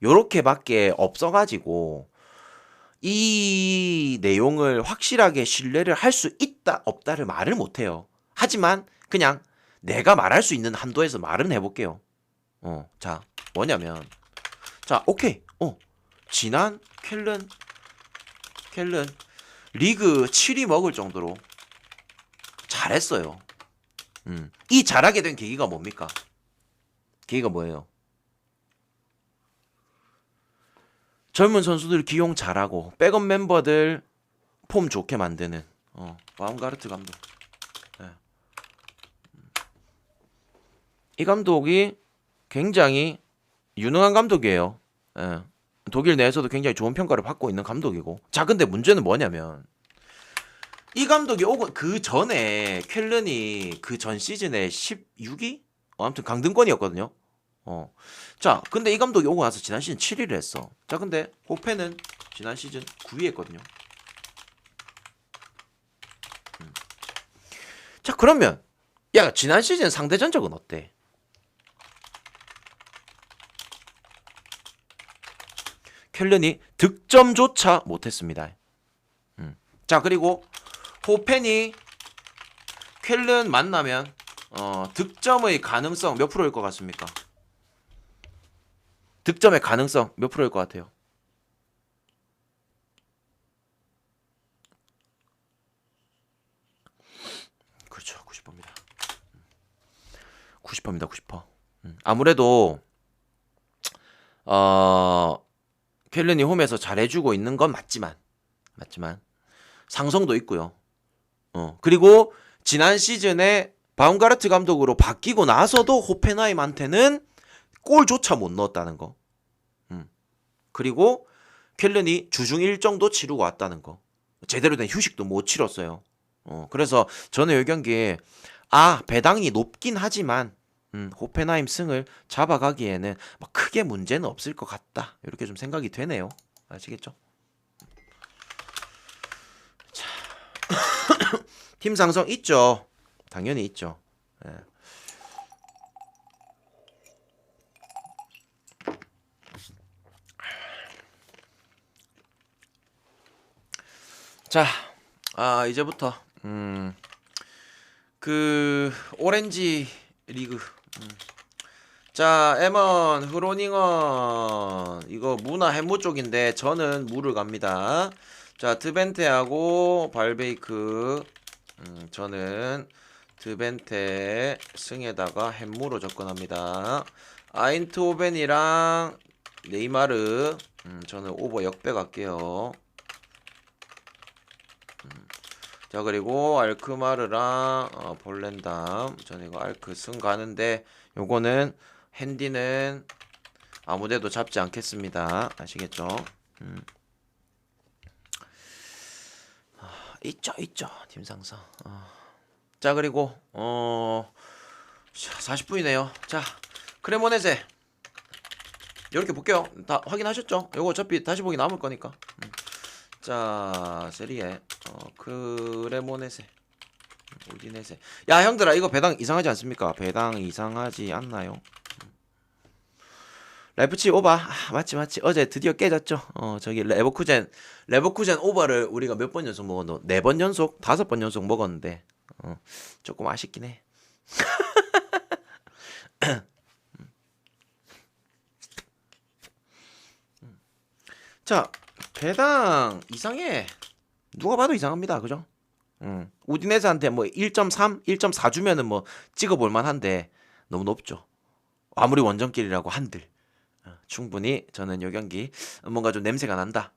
요렇게밖에 없어가지고 이 내용을 확실하게 신뢰를 할 수 있다 없다를 말을 못해요. 하지만 그냥 내가 말할 수 있는 한도에서 말은 해볼게요. 자, 뭐냐면 자, 오케이. 지난 켈른 리그 7위 먹을 정도로 잘했어요. 이 잘하게 된 계기가 뭡니까? 계기가 뭐예요? 젊은 선수들 기용 잘하고 백업 멤버들 폼 좋게 만드는 바움가르트 감독. 네. 이 감독이 굉장히 유능한 감독이에요. 네. 독일 내에서도 굉장히 좋은 평가를 받고 있는 감독이고. 자, 근데 문제는 뭐냐면 이 감독이 오고 그 전에 켈른이 그 전 시즌에 16위? 아무튼 강등권이었거든요. 자, 근데 이 감독이 오고 나서 지난 시즌 7위를 했어. 자, 근데 호펜은 지난 시즌 9위 했거든요. 자, 그러면 야, 지난 시즌 상대 전적은 어때? 켈른이 득점조차 못했습니다. 자, 그리고 호펜이 켈른 만나면 득점의 가능성 몇 프로일 것 같습니까? 득점의 가능성 몇 프로일 것 같아요? 그렇죠. 90%입니다. 90%입니다. 90%. 아무래도 켈른이 홈에서 잘해주고 있는 건 맞지만 상성도 있고요. 그리고 지난 시즌에 바움가르트 감독으로 바뀌고 나서도 호펜하임한테는 골조차 못 넣었다는 거. 그리고 켈른이 주중 일정도 치르고 왔다는 거. 제대로 된 휴식도 못 치렀어요. 그래서 저는 이 경기에 배당이 높긴 하지만 호펜하임 승을 잡아가기에는 막 크게 문제는 없을 것 같다. 이렇게 좀 생각이 되네요. 아시겠죠? 자. 팀 상성 있죠. 당연히 있죠. 예. 자, 이제부터 그 오렌지 리그. 자, 에먼, 흐로닝언 이거 무나 햄무 쪽인데 저는 무를 갑니다. 자, 드벤테하고 발베이크. 저는 드벤테 승에다가 햄무로 접근합니다. 아인트호벤이랑 네이마르. 저는 오버 역배 갈게요. 자, 그리고 알크마르랑 볼렌담. 저는 이거 알크 승 가는데 요거는 핸디는 아무데도 잡지 않겠습니다. 아시겠죠? 있죠 팀 상성. 자, 그리고 40분이네요. 자, 크레모네제 이렇게 볼게요. 다 확인하셨죠? 요거 어차피 다시 보기 남을 거니까. 자, 세리에 크레모네세 우디네세. 야, 형들아, 이거 배당 이상하지 않습니까? 배당 이상하지 않나요? 라이프치 오바. 맞지. 어제 드디어 깨졌죠. 저기 레버쿠젠 오바를 우리가 몇 번 연속 먹었노? 4번 연속? 5번 연속 먹었는데 조금 아쉽긴 해. 자, 배당 이상해. 누가 봐도 이상합니다. 그죠? 우디네스한테 뭐 1.3, 1.4 주면은 뭐 찍어볼 만한데 너무 높죠. 아무리 원정길이라고 한들. 충분히 저는 요 경기 뭔가 좀 냄새가 난다.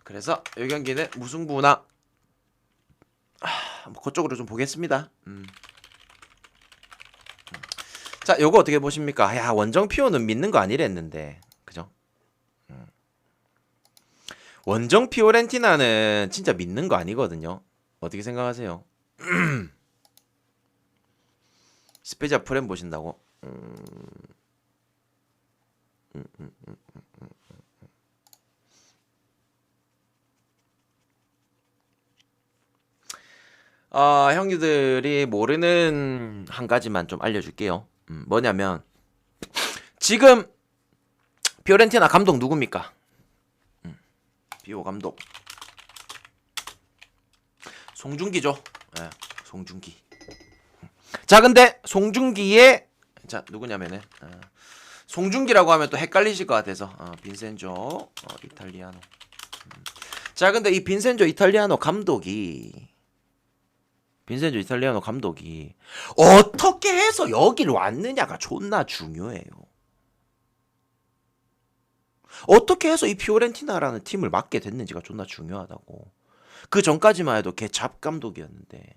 그래서 요 경기는 무승부나 뭐 그쪽으로 좀 보겠습니다. 자, 요거 어떻게 보십니까? 야, 원정 피오는 믿는 거 아니랬는데, 그죠? 원정 피오렌티나는 진짜 믿는 거 아니거든요. 어떻게 생각하세요? 스페자 프렘 보신다고? 형님들이 모르는 한 가지만 좀 알려줄게요. 뭐냐면 지금 피오렌티나 감독 누굽니까? 비오 감독 송중기죠. 네, 송중기. 자, 근데 송중기의 누구냐면은 송중기라고 하면 또 헷갈리실 것 같아서 빈센조 이탈리아노. 자, 근데 이 빈센조 이탈리아노 감독이 어떻게 해서 여기를 왔느냐가 존나 중요해요. 어떻게 해서 이 피오렌티나라는 팀을 맡게 됐는지가 존나 중요하다고. 그 전까지만 해도 걔 잡감독이었는데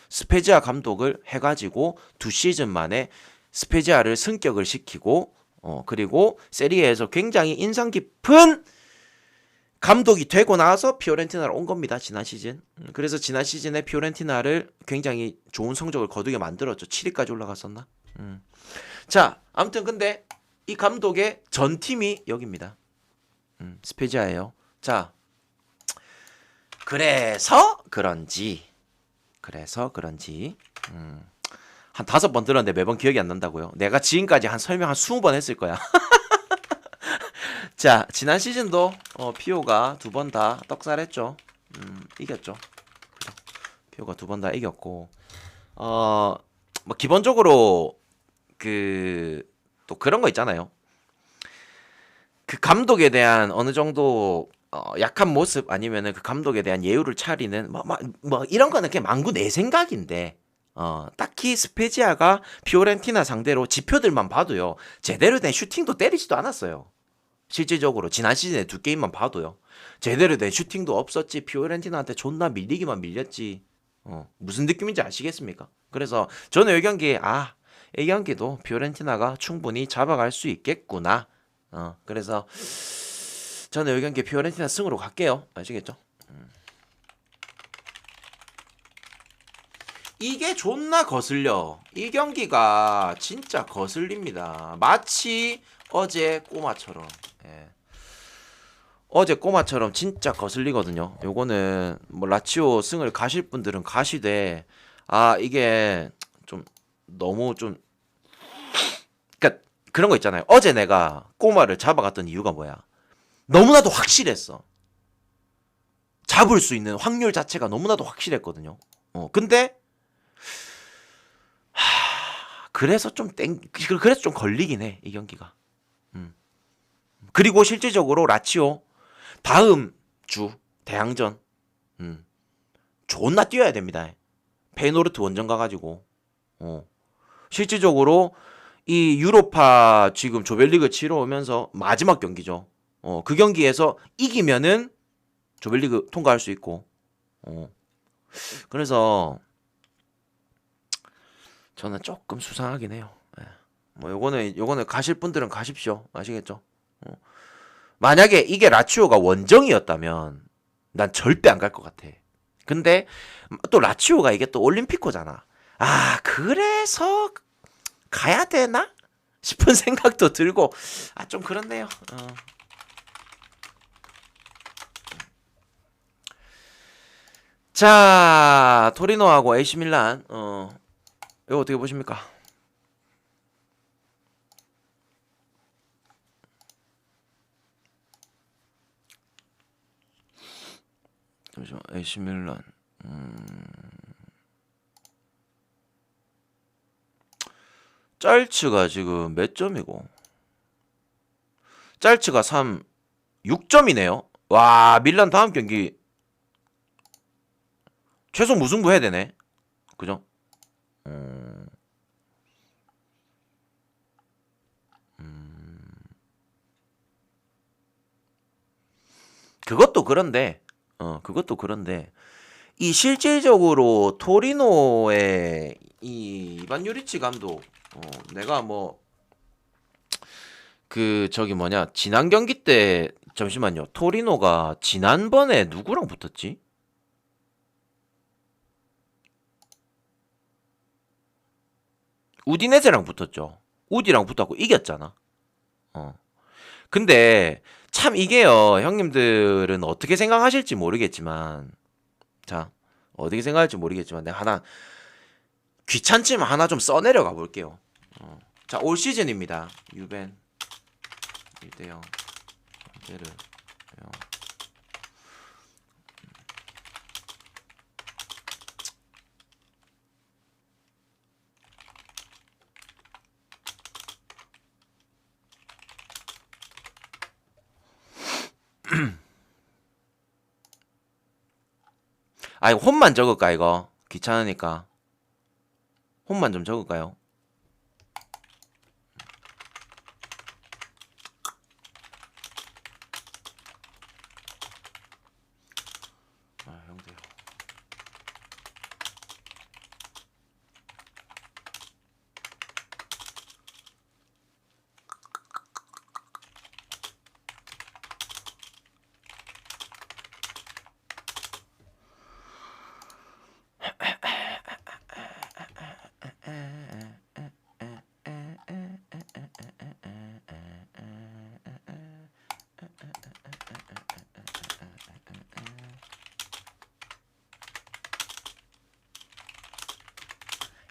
스페지아 감독을 해가지고 2시즌 만에 스페지아를 승격을 시키고 그리고 세리에에서 굉장히 인상 깊은 감독이 되고 나서 피오렌티나로 온 겁니다. 지난 시즌. 그래서 지난 시즌에 피오렌티나를 굉장히 좋은 성적을 거두게 만들었죠. 7위까지 올라갔었나? 자, 아무튼 근데 이 감독의 전 팀이 여기입니다. 스페지아예요. 자, 그래서 그런지 한 5번 들었는데 매번 기억이 안 난다고요. 내가 지금까지 설명 한 20번 했을 거야. 자, 지난 시즌도 피오가 2번 다 떡살했죠. 이겼죠. 피오가 2번 다 이겼고 뭐 기본적으로 그 또 그런 거 있잖아요. 그 감독에 대한 어느 정도 약한 모습 아니면은 그 감독에 대한 예우를 차리는 뭐 이런 거는 그냥 망구 내 생각인데 딱히 스페지아가 피오렌티나 상대로 지표들만 봐도요. 제대로 된 슈팅도 때리지도 않았어요. 실질적으로 지난 시즌에 두 게임만 봐도요. 제대로 된 슈팅도 없었지. 피오렌티나한테 존나 밀리기만 밀렸지. 무슨 느낌인지 아시겠습니까? 그래서 저는 이 경기도 피오렌티나가 충분히 잡아갈 수 있겠구나. 그래서 저는 이 경기 피오렌티나 승으로 갈게요. 아시겠죠? 이게 존나 거슬려. 이 경기가 진짜 거슬립니다. 마치 어제 꼬마처럼. 예. 어제 꼬마처럼 진짜 거슬리거든요. 요거는 뭐 라치오 승을 가실 분들은 가시되 이게 좀 너무 좀 그러니까 그런 거 있잖아요. 어제 내가 꼬마를 잡아갔던 이유가 뭐야? 너무나도 확실했어. 잡을 수 있는 확률 자체가 너무나도 확실했거든요. 근데 그래서 좀 걸리긴 해, 이 경기가. 그리고 실질적으로 라치오 다음 주 대항전 존나 뛰어야 됩니다. 페이노르트 원정 가가지고 실질적으로 이 유로파 지금 조별리그 치러 오면서 마지막 경기죠. 그 경기에서 이기면은 조별리그 통과할 수 있고 그래서 저는 조금 수상하긴 해요. 뭐 요거는 가실 분들은 가십시오. 아시겠죠? 만약에 이게 라치오가 원정이었다면 난 절대 안 갈 것 같아. 근데 또 라치오가 이게 또 올림피코잖아. 그래서 가야 되나 싶은 생각도 들고 좀 그렇네요. 자, 토리노하고 AC 밀란 이거 어떻게 보십니까? 잠시만, AC 밀란. 짤츠가 지금 몇 점이고? 짤츠가 6점이네요. 와, 밀란 다음 경기 최소 무승부 해야 되네. 그죠? 그것도 그런데 이 실질적으로 토리노의 이 이반 유리치 감독 내가 뭐 지난 경기 때 잠시만요. 토리노가 지난번에 누구랑 붙었지? 우디네제랑 붙었죠. 우디랑 붙었고 이겼잖아. 근데 참 이게요. 형님들은 어떻게 생각하실지 모르겠지만 어떻게 생각할지 모르겠지만 내가 하나 귀찮지만 하나 좀 써내려가 볼게요. 자, 올 시즌입니다. 유벤 1대0 베르 이거 홈만 적을까 이거? 귀찮으니까 홈만 좀 적을까요? 형들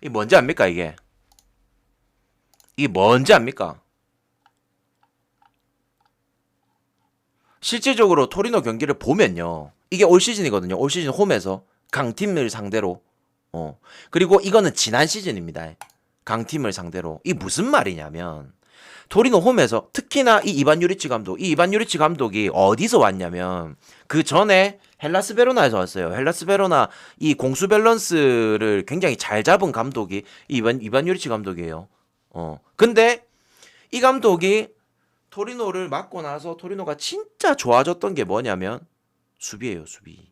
이게 뭔지 압니까 이게? 이게 뭔지 압니까? 실질적으로 토리노 경기를 보면요. 이게 올 시즌이거든요. 올 시즌 홈에서 강팀을 상대로. 그리고 이거는 지난 시즌입니다. 강팀을 상대로. 이 무슨 말이냐면 토리노 홈에서 특히나 이 이반 유리치 감독이 어디서 왔냐면 그 전에 헬라스 베로나에서 왔어요. 헬라스 베로나 이 공수 밸런스를 굉장히 잘 잡은 감독이 이반 유리치 감독이에요. 근데 이 감독이 토리노를 맡고 나서 토리노가 진짜 좋아졌던 게 뭐냐면 수비예요. 수비.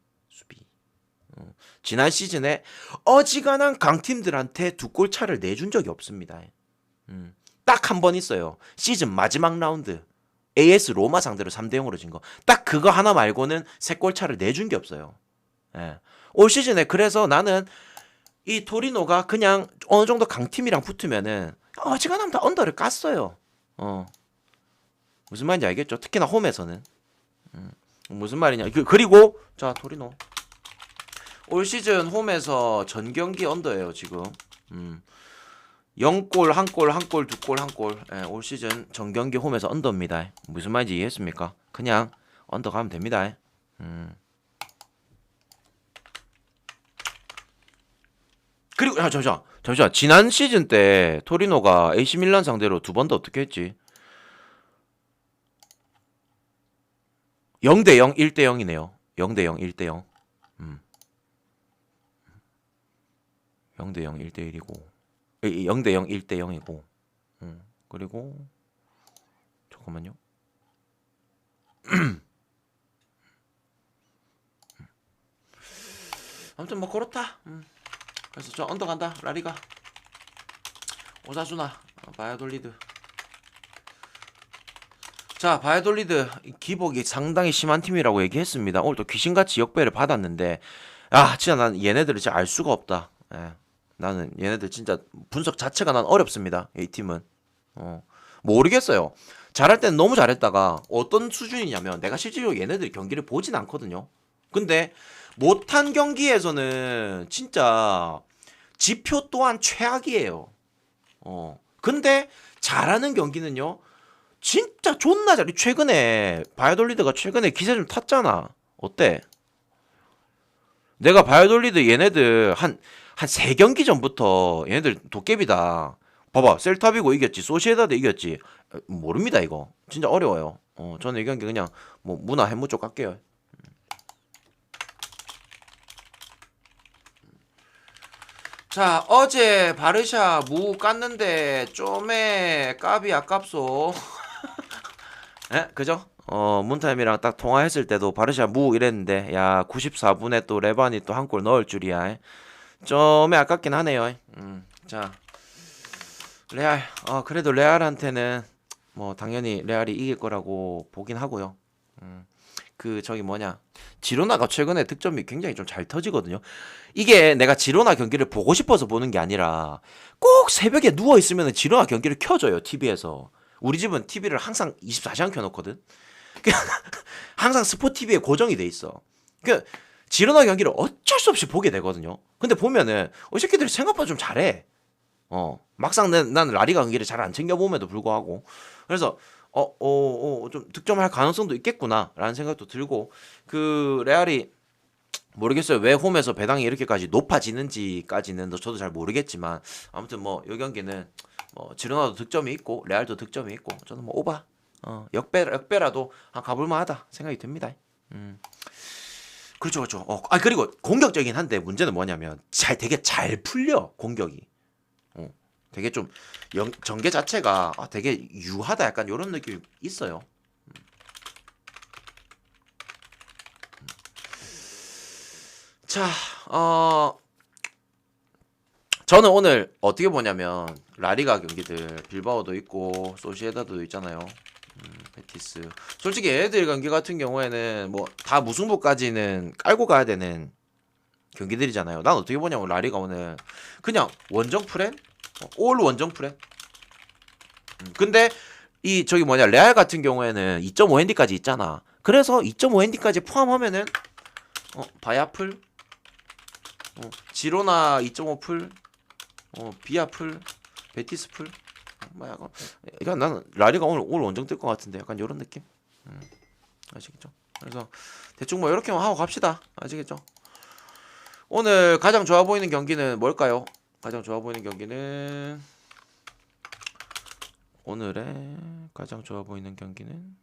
지난 시즌에 어지간한 강팀들한테 두 골 차를 내준 적이 없습니다. 딱 한 번 있어요. 시즌 마지막 라운드 AS 로마 상대로 3대0으로 진 거. 딱 그거 하나 말고는 3골 차를 내준 게 없어요. 예. 올 시즌에 그래서 나는 이 토리노가 그냥 어느 정도 강팀이랑 붙으면은 어지간하면 다 언더를 깠어요. 무슨 말인지 알겠죠? 특히나 홈에서는. 무슨 말이냐. 그리고 자 토리노 올 시즌 홈에서 전 경기 언더예요 지금. 0골, 1골, 1골, 2골, 1골. 예, 올 시즌 전 경기 홈에서 언더입니다. 무슨 말인지 이해했습니까? 그냥 언더 가면 됩니다. 그리고 잠시만. 지난 시즌 때 토리노가 AC 밀란 상대로 두 번 더 어떻게 했지? 0대0, 1대0이네요. 0대0, 1대0. 0대0, 1대1이고 0대0, 1대0이고 그리고 잠깐만요. 아무튼 뭐 그렇다. 그래서 저 언더 간다. 라리가 오사수나 바이아돌리드. 자 바이아돌리드 기복이 상당히 심한 팀이라고 얘기했습니다. 오늘 또 귀신같이 역배를 받았는데 진짜 난 얘네들을 진짜 알 수가 없다. 예. 나는 얘네들 진짜 분석 자체가 난 어렵습니다. 이 팀은 모르겠어요. 잘할 때는 너무 잘했다가 어떤 수준이냐면 내가 실제로 얘네들 경기를 보진 않거든요. 근데 못한 경기에서는 진짜 지표 또한 최악이에요. 근데 잘하는 경기는요 진짜 존나 잘해. 최근에 바이올리드가 최근에 기세 좀 탔잖아. 어때? 내가 바이올리드 얘네들 한 3경기 전부터 얘네들 도깨비다. 봐봐. 셀타비고 이겼지. 소시에다드 이겼지. 모릅니다 이거. 진짜 어려워요. 저는 이 경기 그냥 뭐 무나 해무 쪽 갈게요. 자 어제 바르샤 무 깠는데 좀에 까비 아깝소. 에? 그죠? 문타임이랑 딱 통화했을 때도 바르샤 무 이랬는데 야 94분에 또 레반이 또 한 골 넣을 줄이야. 좀에 아깝긴 하네요. 자 레알 그래도 레알한테는 뭐 당연히 레알이 이길 거라고 보긴 하고요. 그 저기 뭐냐 지로나가 최근에 득점이 굉장히 좀 잘 터지거든요. 이게 내가 지로나 경기를 보고 싶어서 보는 게 아니라 꼭 새벽에 누워 있으면 지로나 경기를 켜줘요 TV에서. 우리 집은 TV를 항상 24시간 켜놓거든. 항상 스포 TV에 고정이 돼 있어. 그 지로나 경기를 어쩔 수 없이 보게 되거든요. 근데 보면은 이 새끼들이 생각보다 좀 잘해. 막상 난 라리가 경기를 잘 안 챙겨봄에도 불구하고 그래서 좀 득점할 가능성도 있겠구나라는 생각도 들고 그 레알이 모르겠어요. 왜 홈에서 배당이 이렇게까지 높아지는지까지는 저도 잘 모르겠지만 아무튼 뭐 이 경기는 뭐 지로나도 득점이 있고 레알도 득점이 있고 저는 뭐 오바 역배라도 가볼만하다 생각이 듭니다. 그렇죠. 그리고 공격적인 한데 문제는 뭐냐면 되게 잘 풀려 공격이. 되게 좀 전개 자체가 되게 유하다 약간 이런 느낌이 있어요. 자, 저는 오늘 어떻게 보냐면 라리가 경기들 빌바오도 있고 소시에다도 있잖아요. 베티스. 솔직히 얘네들 경기 같은 경우에는 뭐 다 무승부까지는 깔고 가야 되는 경기들이잖아요. 난 어떻게 보냐면 라리가 오늘 그냥 원정 프렌? 올 원정 프렌? 근데 이 저기 뭐냐 레알 같은 경우에는 2.5 핸디까지 있잖아. 그래서 2.5 핸디까지 포함하면은 바야풀, 지로나 2.5 풀, 비아풀, 베티스 풀. 뭐 약간 이건 나는 라리가 오늘 원정 뜰 것 같은데 약간 이런 느낌. 아시겠죠? 그래서 대충 뭐 이렇게만 하고 갑시다. 아시겠죠? 오늘 가장 좋아 보이는 경기는 뭘까요? 가장 좋아 보이는 경기는 오늘의 가장 좋아 보이는 경기는